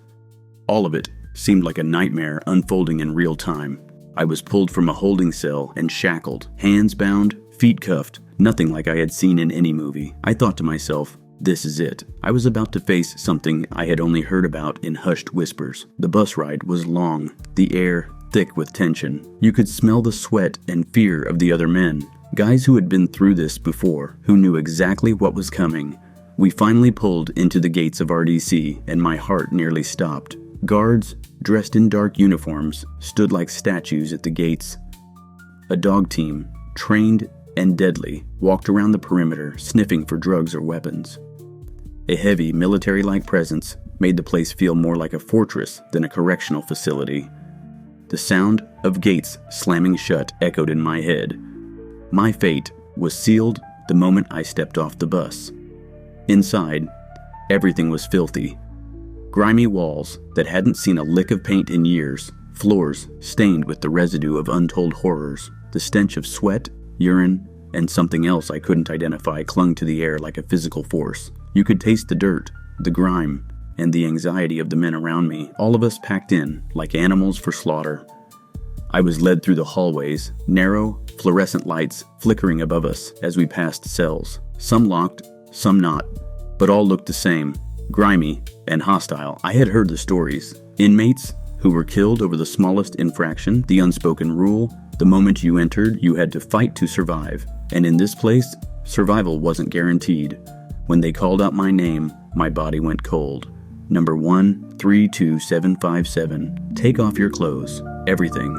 All of it seemed like a nightmare unfolding in real time. I was pulled from a holding cell and shackled, hands bound, feet cuffed, nothing like I had seen in any movie. I thought to myself, this is it. I was about to face something I had only heard about in hushed whispers. The bus ride was long, the air thick with tension. You could smell the sweat and fear of the other men, guys who had been through this before, who knew exactly what was coming. We finally pulled into the gates of RDC, and my heart nearly stopped. Guards, dressed in dark uniforms, stood like statues at the gates. A dog team, trained and deadly, walked around the perimeter, sniffing for drugs or weapons. A heavy, military-like presence made the place feel more like a fortress than a correctional facility. The sound of gates slamming shut echoed in my head. My fate was sealed the moment I stepped off the bus. Inside, everything was filthy. Grimy walls that hadn't seen a lick of paint in years, floors stained with the residue of untold horrors. The stench of sweat, urine, and something else I couldn't identify clung to the air like a physical force. You could taste the dirt, the grime, and the anxiety of the men around me, all of us packed in like animals for slaughter. I was led through the hallways, narrow, fluorescent lights flickering above us as we passed cells. Some locked, some not, but all looked the same. grimy, and hostile. I had heard the stories. Inmates who were killed over the smallest infraction, the unspoken rule. The moment you entered, you had to fight to survive. And in this place, survival wasn't guaranteed. When they called out my name, my body went cold. Number 132757. Take off your clothes. Everything.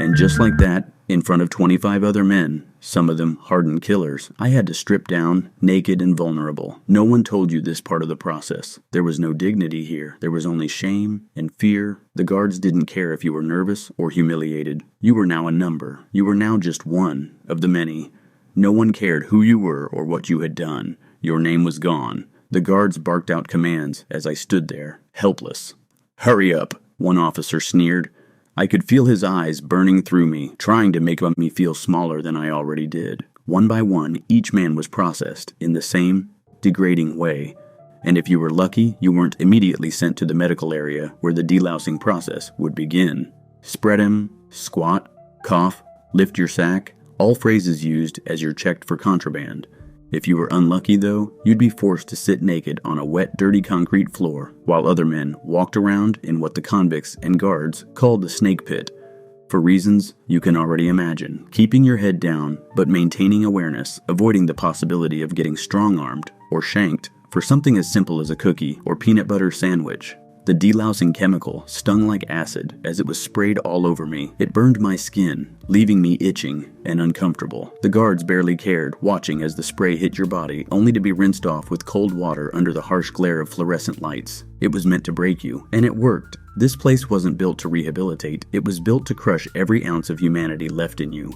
And just like that, in front of 25 other men, some of them hardened killers, I had to strip down, naked and vulnerable. No one told you this part of the process. There was no dignity here. There was only shame and fear. The guards didn't care if you were nervous or humiliated. You were now a number. You were now just one of the many. No one cared who you were or what you had done. Your name was gone. The guards barked out commands as I stood there, helpless. "Hurry up," one officer sneered. I could feel his eyes burning through me, trying to make me feel smaller than I already did. One by one, each man was processed in the same degrading way. And if you were lucky, you weren't immediately sent to the medical area where the delousing process would begin. Spread him, squat, cough, lift your sack, all phrases used as you're checked for contraband. If you were unlucky, though, you'd be forced to sit naked on a wet, dirty concrete floor while other men walked around in what the convicts and guards called the snake pit. For reasons you can already imagine, keeping your head down but maintaining awareness, avoiding the possibility of getting strong-armed or shanked for something as simple as a cookie or peanut butter sandwich. The delousing chemical stung like acid as it was sprayed all over me. It burned my skin, leaving me itching and uncomfortable. The guards barely cared, watching as the spray hit your body, only to be rinsed off with cold water under the harsh glare of fluorescent lights. It was meant to break you, and it worked. This place wasn't built to rehabilitate. It was built to crush every ounce of humanity left in you.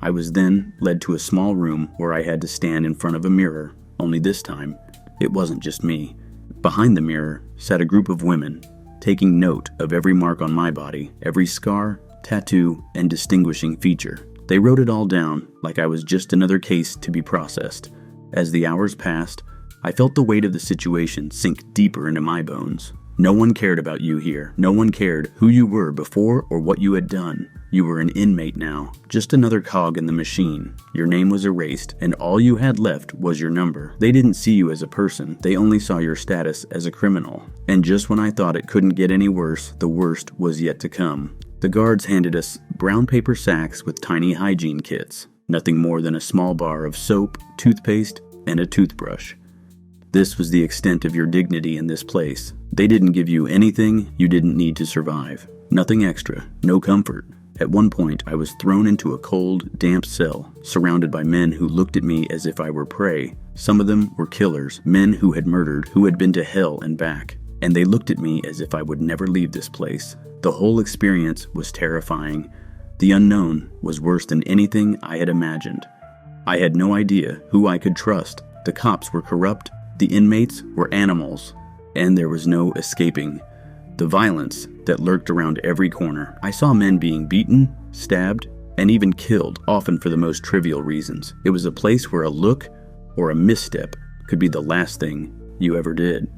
I was then led to a small room where I had to stand in front of a mirror, only this time, it wasn't just me. Behind the mirror sat a group of women, taking note of every mark on my body, every scar, tattoo, and distinguishing feature. They wrote it all down like I was just another case to be processed. As the hours passed, I felt the weight of the situation sink deeper into my bones. No one cared about you here. No one cared who you were before or what you had done. You were an inmate now, just another cog in the machine. Your name was erased, and all you had left was your number. They didn't see you as a person. They only saw your status as a criminal. And just when I thought it couldn't get any worse, the worst was yet to come. The guards handed us brown paper sacks with tiny hygiene kits. Nothing more than a small bar of soap, toothpaste, and a toothbrush. This was the extent of your dignity in this place. They didn't give you anything you didn't need to survive. Nothing extra, no comfort. At one point, I was thrown into a cold, damp cell, surrounded by men who looked at me as if I were prey. Some of them were killers, men who had murdered, who had been to hell and back. And they looked at me as if I would never leave this place. The whole experience was terrifying. The unknown was worse than anything I had imagined. I had no idea who I could trust. The cops were corrupt, the inmates were animals, and there was no escaping the violence that lurked around every corner. I saw men being beaten, stabbed, and even killed, often for the most trivial reasons. It was a place where a look or a misstep could be the last thing you ever did.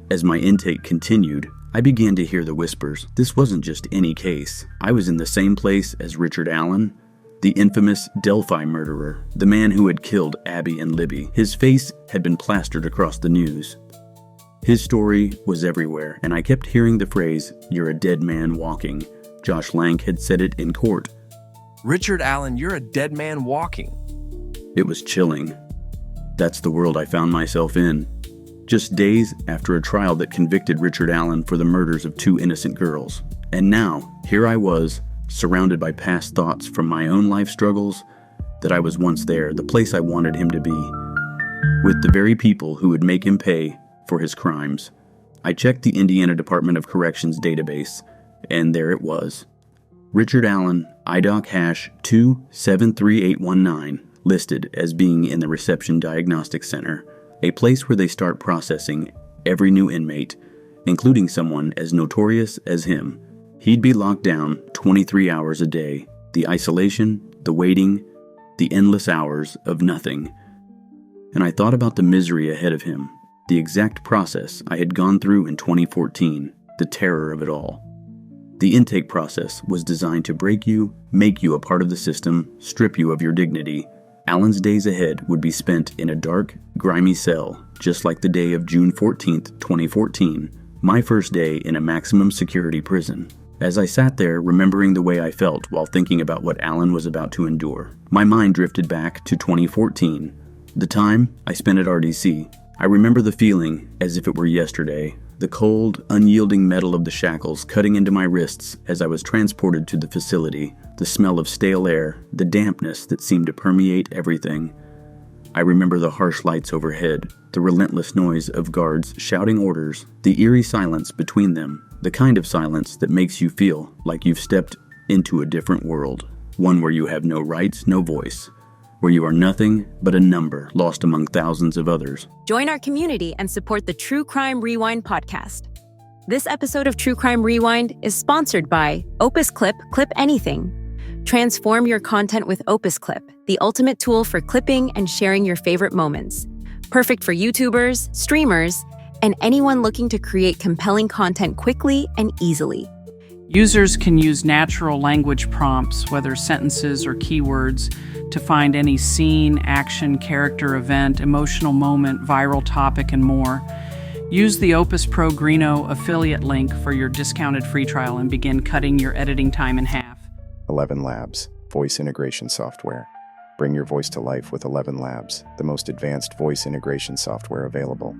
As my intake continued, I began to hear the whispers. This wasn't just any case. I was in the same place as Richard Allen, the infamous Delphi murderer, the man who had killed Abby and Libby. His face had been plastered across the news. His story was everywhere, and I kept hearing the phrase, "You're a dead man walking." Josh Lank had said it in court. "Richard Allen, you're a dead man walking." It was chilling. That's the world I found myself in. Just days after a trial that convicted Richard Allen for the murders of 2 innocent girls. And now, here I was, surrounded by past thoughts from my own life struggles, that I was once there, the place I wanted him to be, with the very people who would make him pay for his crimes. I checked the Indiana Department of Corrections database, and there it was. Richard Allen, IDOC hash 273819, listed as being in the Reception Diagnostic Center, a place where they start processing every new inmate, including someone as notorious as him. He'd be locked down 23 hours a day. The isolation, the waiting, the endless hours of nothing. And I thought about the misery ahead of him, the exact process I had gone through in 2014, the terror of it all. The intake process was designed to break you, make you a part of the system, strip you of your dignity, Alan's days ahead would be spent in a dark, grimy cell, just like the day of June 14th, 2014, my first day in a maximum security prison. As I sat there remembering the way I felt while thinking about what Alan was about to endure, my mind drifted back to 2014, the time I spent at RDC. I remember the feeling as if it were yesterday, the cold, unyielding metal of the shackles cutting into my wrists as I was transported to the facility, the smell of stale air, the dampness that seemed to permeate everything. I remember the harsh lights overhead, the relentless noise of guards shouting orders, the eerie silence between them, the kind of silence that makes you feel like you've stepped into a different world, one where you have no rights, no voice, where you are nothing but a number lost among thousands of others. Join our community and support the True Crime Rewind podcast. This episode of True Crime Rewind is sponsored by Opus Clip Anything. Transform your content with Opus Clip, the ultimate tool for clipping and sharing your favorite moments. Perfect for YouTubers, streamers, and anyone looking to create compelling content quickly and easily. Users can use natural language prompts, whether sentences or keywords, to find any scene, action, character, event, emotional moment, viral topic, and more. Use the Opus Pro Greeno affiliate link for your discounted free trial and begin cutting your editing time in half. 11 Labs, voice integration software. Bring your voice to life with 11 Labs, the most advanced voice integration software available.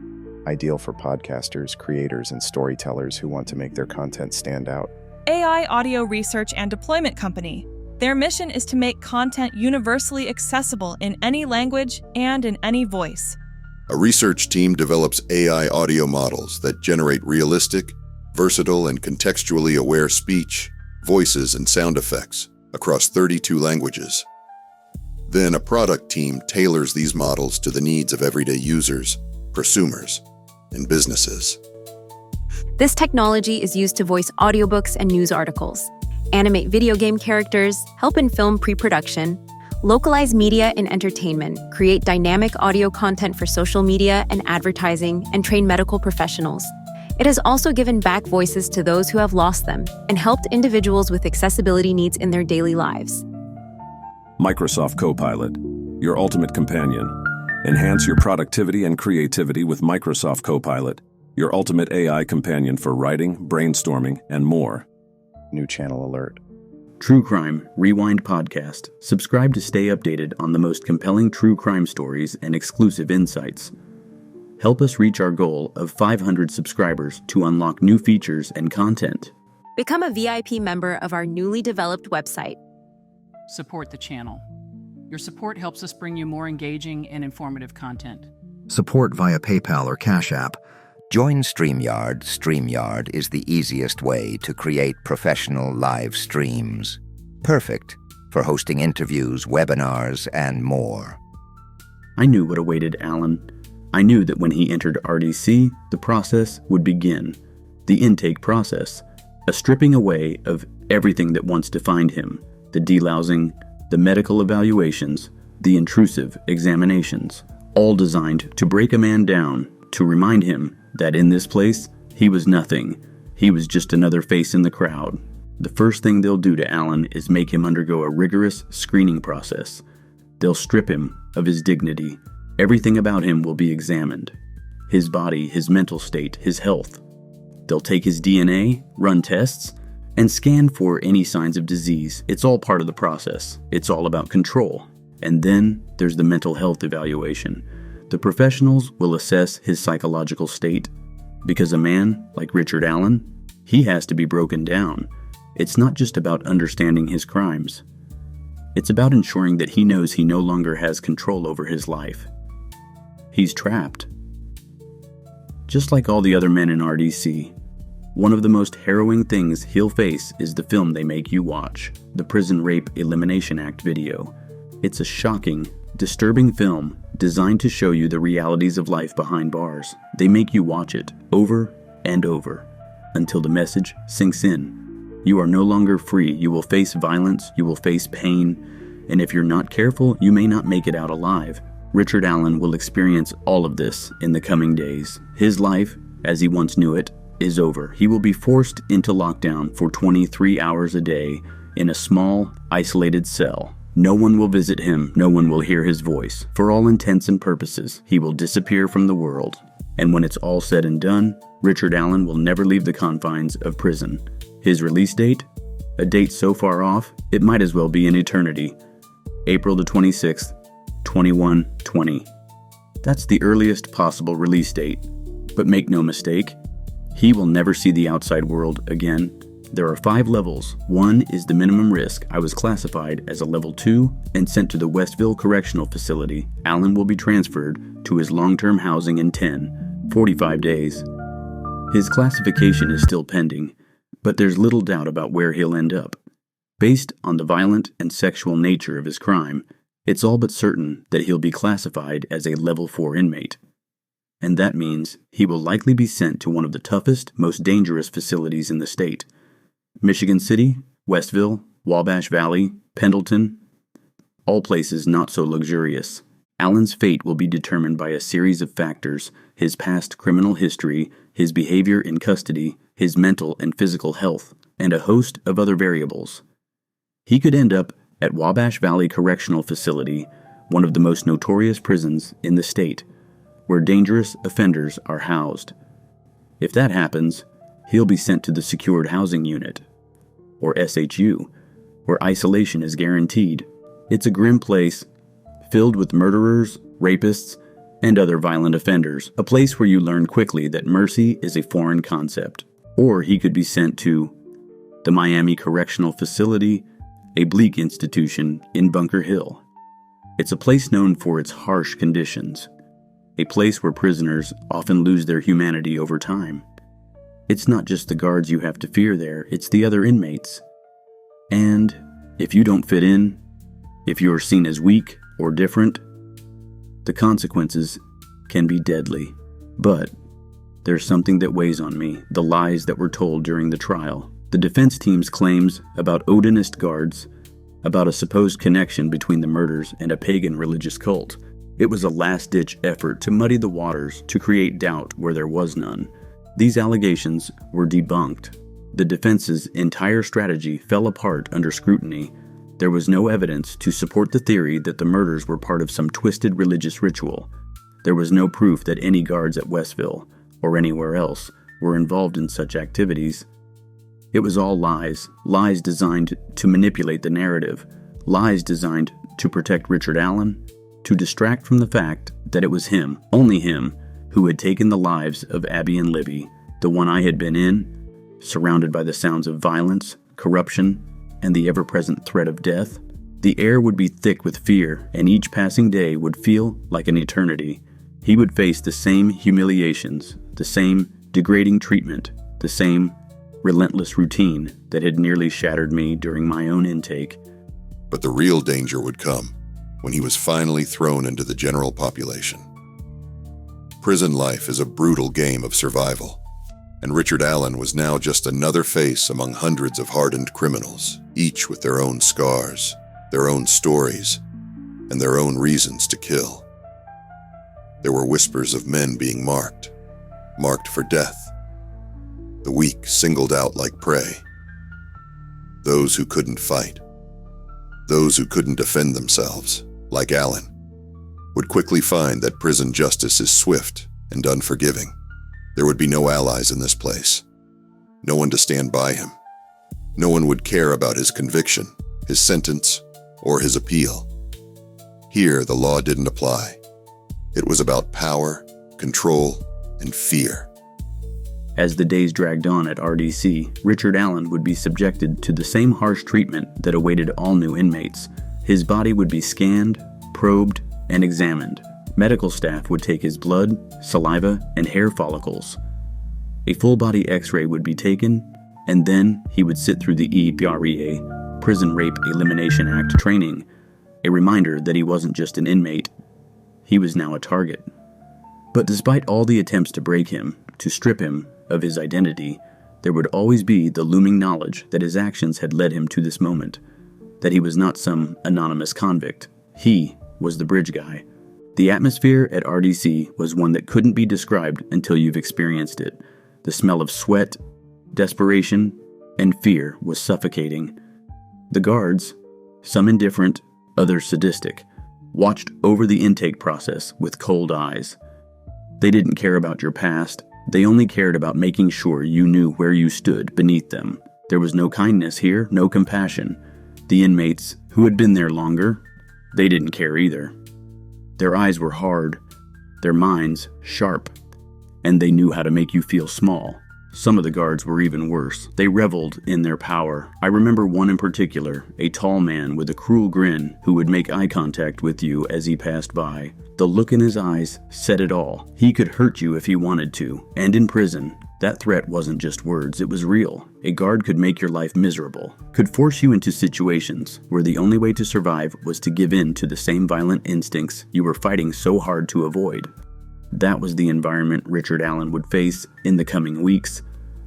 Ideal for podcasters, creators, and storytellers who want to make their content stand out. AI audio research and deployment company. Their mission is to make content universally accessible in any language and in any voice. A research team develops AI audio models that generate realistic, versatile, and contextually aware speech, voices, and sound effects across 32 languages. Then a product team tailors these models to the needs of everyday users, prosumers, and businesses. This technology is used to voice audiobooks and news articles, animate video game characters, help in film pre-production, localize media and entertainment, create dynamic audio content for social media and advertising, and train medical professionals. It has also given back voices to those who have lost them and helped individuals with accessibility needs in their daily lives. Microsoft Copilot, your ultimate companion. Enhance your productivity and creativity with Microsoft Copilot, your ultimate AI companion for writing, brainstorming, and more. New channel alert. True Crime Rewind podcast. Subscribe to stay updated on the most compelling true crime stories and exclusive insights. Help us reach our goal of 500 subscribers to unlock new features and content. Become a VIP member of our newly developed website. Support the channel. Your support helps us bring you more engaging and informative content. Support via PayPal or Cash App. Join StreamYard. StreamYard is the easiest way to create professional live streams. Perfect for hosting interviews, webinars, and more. I knew what awaited Alan. I knew that when he entered RDC, the process would begin. The intake process, a stripping away of everything that once defined him, the delousing, the medical evaluations, the intrusive examinations, all designed to break a man down, to remind him that in this place, he was nothing. He was just another face in the crowd. The first thing they'll do to Alan is make him undergo a rigorous screening process. They'll strip him of his dignity. Everything about him will be examined. His body, his mental state, his health. They'll take his DNA, run tests, and scan for any signs of disease. It's all part of the process. It's all about control. And then there's the mental health evaluation. The professionals will assess his psychological state. Because a man like Richard Allen, he has to be broken down. It's not just about understanding his crimes. It's about ensuring that he knows he no longer has control over his life. He's trapped. Just like all the other men in RDC, one of the most harrowing things he'll face is the film they make you watch, the Prison Rape Elimination Act video. It's a shocking, disturbing film designed to show you the realities of life behind bars. They make you watch it over and over until the message sinks in. You are no longer free. You will face violence. You will face pain. And if you're not careful, you may not make it out alive. Richard Allen will experience all of this in the coming days. His life, as he once knew it, is over. He will be forced into lockdown for 23 hours a day in a small, isolated cell. No one will visit him, no one will hear his voice. For all intents and purposes, he will disappear from the world. And when it's all said and done, Richard Allen will never leave the confines of prison. His release date? A date so far off, it might as well be an eternity. April the 26th, 2120. That's the earliest possible release date. But make no mistake, he will never see the outside world again. There are 5 levels. 1 is the minimum risk. I was classified as a level 2 and sent to the Westville Correctional Facility. Allen will be transferred to his long-term housing in 45 days. His classification is still pending, but there's little doubt about where he'll end up. Based on the violent and sexual nature of his crime, it's all but certain that he'll be classified as a level 4 inmate. And that means he will likely be sent to one of the toughest, most dangerous facilities in the state. Michigan City, Westville, Wabash Valley, Pendleton, all places not so luxurious. Allen's fate will be determined by a series of factors: his past criminal history, his behavior in custody, his mental and physical health, and a host of other variables. He could end up at Wabash Valley Correctional Facility, one of the most notorious prisons in the state, where dangerous offenders are housed. If that happens, he'll be sent to the Secured Housing Unit, or SHU, where isolation is guaranteed. It's a grim place, filled with murderers, rapists, and other violent offenders, a place where you learn quickly that mercy is a foreign concept. Or he could be sent to the Miami Correctional Facility, a bleak institution in Bunker Hill. It's a place known for its harsh conditions, a place where prisoners often lose their humanity over time. It's not just the guards you have to fear there, it's the other inmates. And if you don't fit in, if you are seen as weak or different, the consequences can be deadly. But there's something that weighs on me: the lies that were told during the trial. The defense team's claims about Odinist guards, about a supposed connection between the murders and a pagan religious cult. It was a last-ditch effort to muddy the waters, to create doubt where there was none. These allegations were debunked. The defense's entire strategy fell apart under scrutiny. There was no evidence to support the theory that the murders were part of some twisted religious ritual. There was no proof that any guards at Westville, or anywhere else, were involved in such activities. It was all lies, lies designed to manipulate the narrative, lies designed to protect Richard Allen, to distract from the fact that it was him, only him, who had taken the lives of Abby and Libby, the one I had been in, surrounded by the sounds of violence, corruption, and the ever-present threat of death. The air would be thick with fear, and each passing day would feel like an eternity. He would face the same humiliations, the same degrading treatment, the same relentless routine that had nearly shattered me during my own intake. But the real danger would come when he was finally thrown into the general population. Prison life is a brutal game of survival, and Richard Allen was now just another face among hundreds of hardened criminals, each with their own scars, their own stories, and their own reasons to kill. There were whispers of men being marked for death, the weak singled out like prey, those who couldn't fight, those who couldn't defend themselves, like Allen, would quickly find that prison justice is swift and unforgiving. There would be no allies in this place, no one to stand by him. No one would care about his conviction, his sentence, or his appeal. Here, the law didn't apply. It was about power, control, and fear. As the days dragged on at RDC, Richard Allen would be subjected to the same harsh treatment that awaited all new inmates. His body would be scanned, probed, and examined. Medical staff would take his blood, saliva, and hair follicles. A full-body x-ray would be taken, and then he would sit through the EPREA, Prison Rape Elimination Act training, a reminder that he wasn't just an inmate, he was now a target. But despite all the attempts to break him, to strip him of his identity, there would always be the looming knowledge that his actions had led him to this moment, that he was not some anonymous convict. He was the bridge guy. The atmosphere at RDC was one that couldn't be described until you've experienced it. The smell of sweat, desperation, and fear was suffocating. The guards, some indifferent, others sadistic, watched over the intake process with cold eyes. They didn't care about your past. They only cared about making sure you knew where you stood beneath them. There was no kindness here, no compassion. The inmates who had been there longer, they didn't care either. Their eyes were hard, their minds sharp, and they knew how to make you feel small. Some of the guards were even worse. They reveled in their power. I remember one in particular, a tall man with a cruel grin who would make eye contact with you as he passed by. The look in his eyes said it all. He could hurt you if he wanted to. And in prison, that threat wasn't just words, it was real. A guard could make your life miserable, could force you into situations where the only way to survive was to give in to the same violent instincts you were fighting so hard to avoid. That was the environment Richard Allen would face in the coming weeks.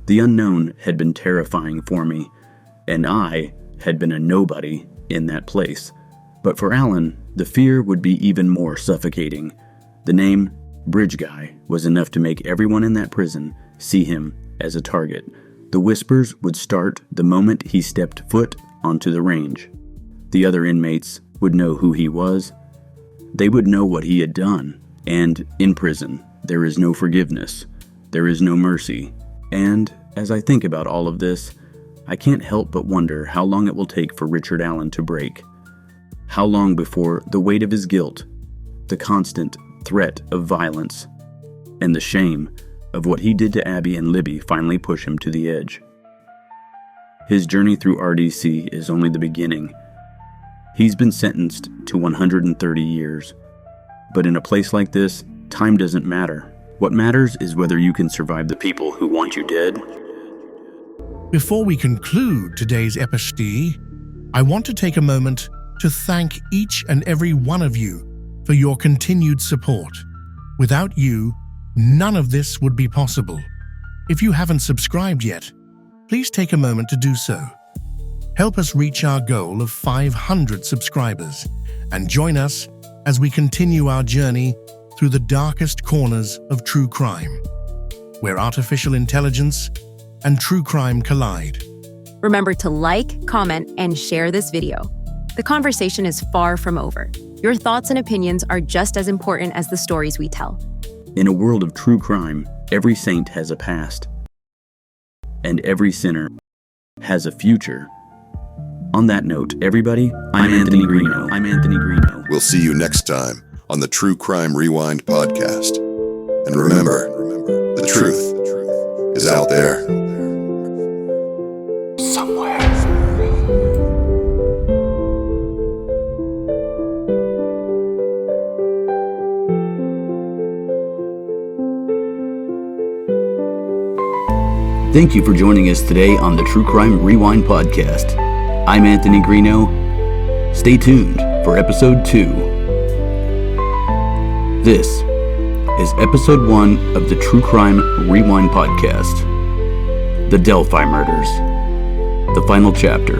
The unknown had been terrifying for me, and I had been a nobody in that place. But for Allen, the fear would be even more suffocating. The name Bridge Guy was enough to make everyone in that prison see him as a target. The whispers would start the moment he stepped foot onto the range. The other inmates would know who he was. They would know what he had done. And in prison, there is no forgiveness. There is no mercy. And as I think about all of this, I can't help but wonder how long it will take for Richard Allen to break. How long before the weight of his guilt, the constant threat of violence, and the shame of what he did to Abby and Libby finally push him to the edge. His journey through RDC is only the beginning. He's been sentenced to 130 years. But in a place like this, time doesn't matter. What matters is whether you can survive the people who want you dead. Before we conclude today's episode, I want to take a moment to thank each and every one of you for your continued support. Without you, none of this would be possible. If you haven't subscribed yet, please take a moment to do so. Help us reach our goal of 500 subscribers and join us as we continue our journey through the darkest corners of true crime, where artificial intelligence and true crime collide. Remember to like, comment, and share this video. The conversation is far from over. Your thoughts and opinions are just as important as the stories we tell. In a world of true crime, every saint has a past, and every sinner has a future. On that note, everybody, I'm Anthony Greeno. I'm Anthony Greeno. We'll see you next time on the True Crime Rewind podcast. And remember, the truth is out there. Somewhere. Thank you for joining us today on the True Crime Rewind podcast. I'm Anthony Greeno. Stay tuned for episode 2. This is episode 1 of the True Crime Rewind podcast, The Delphi Murders, the final chapter.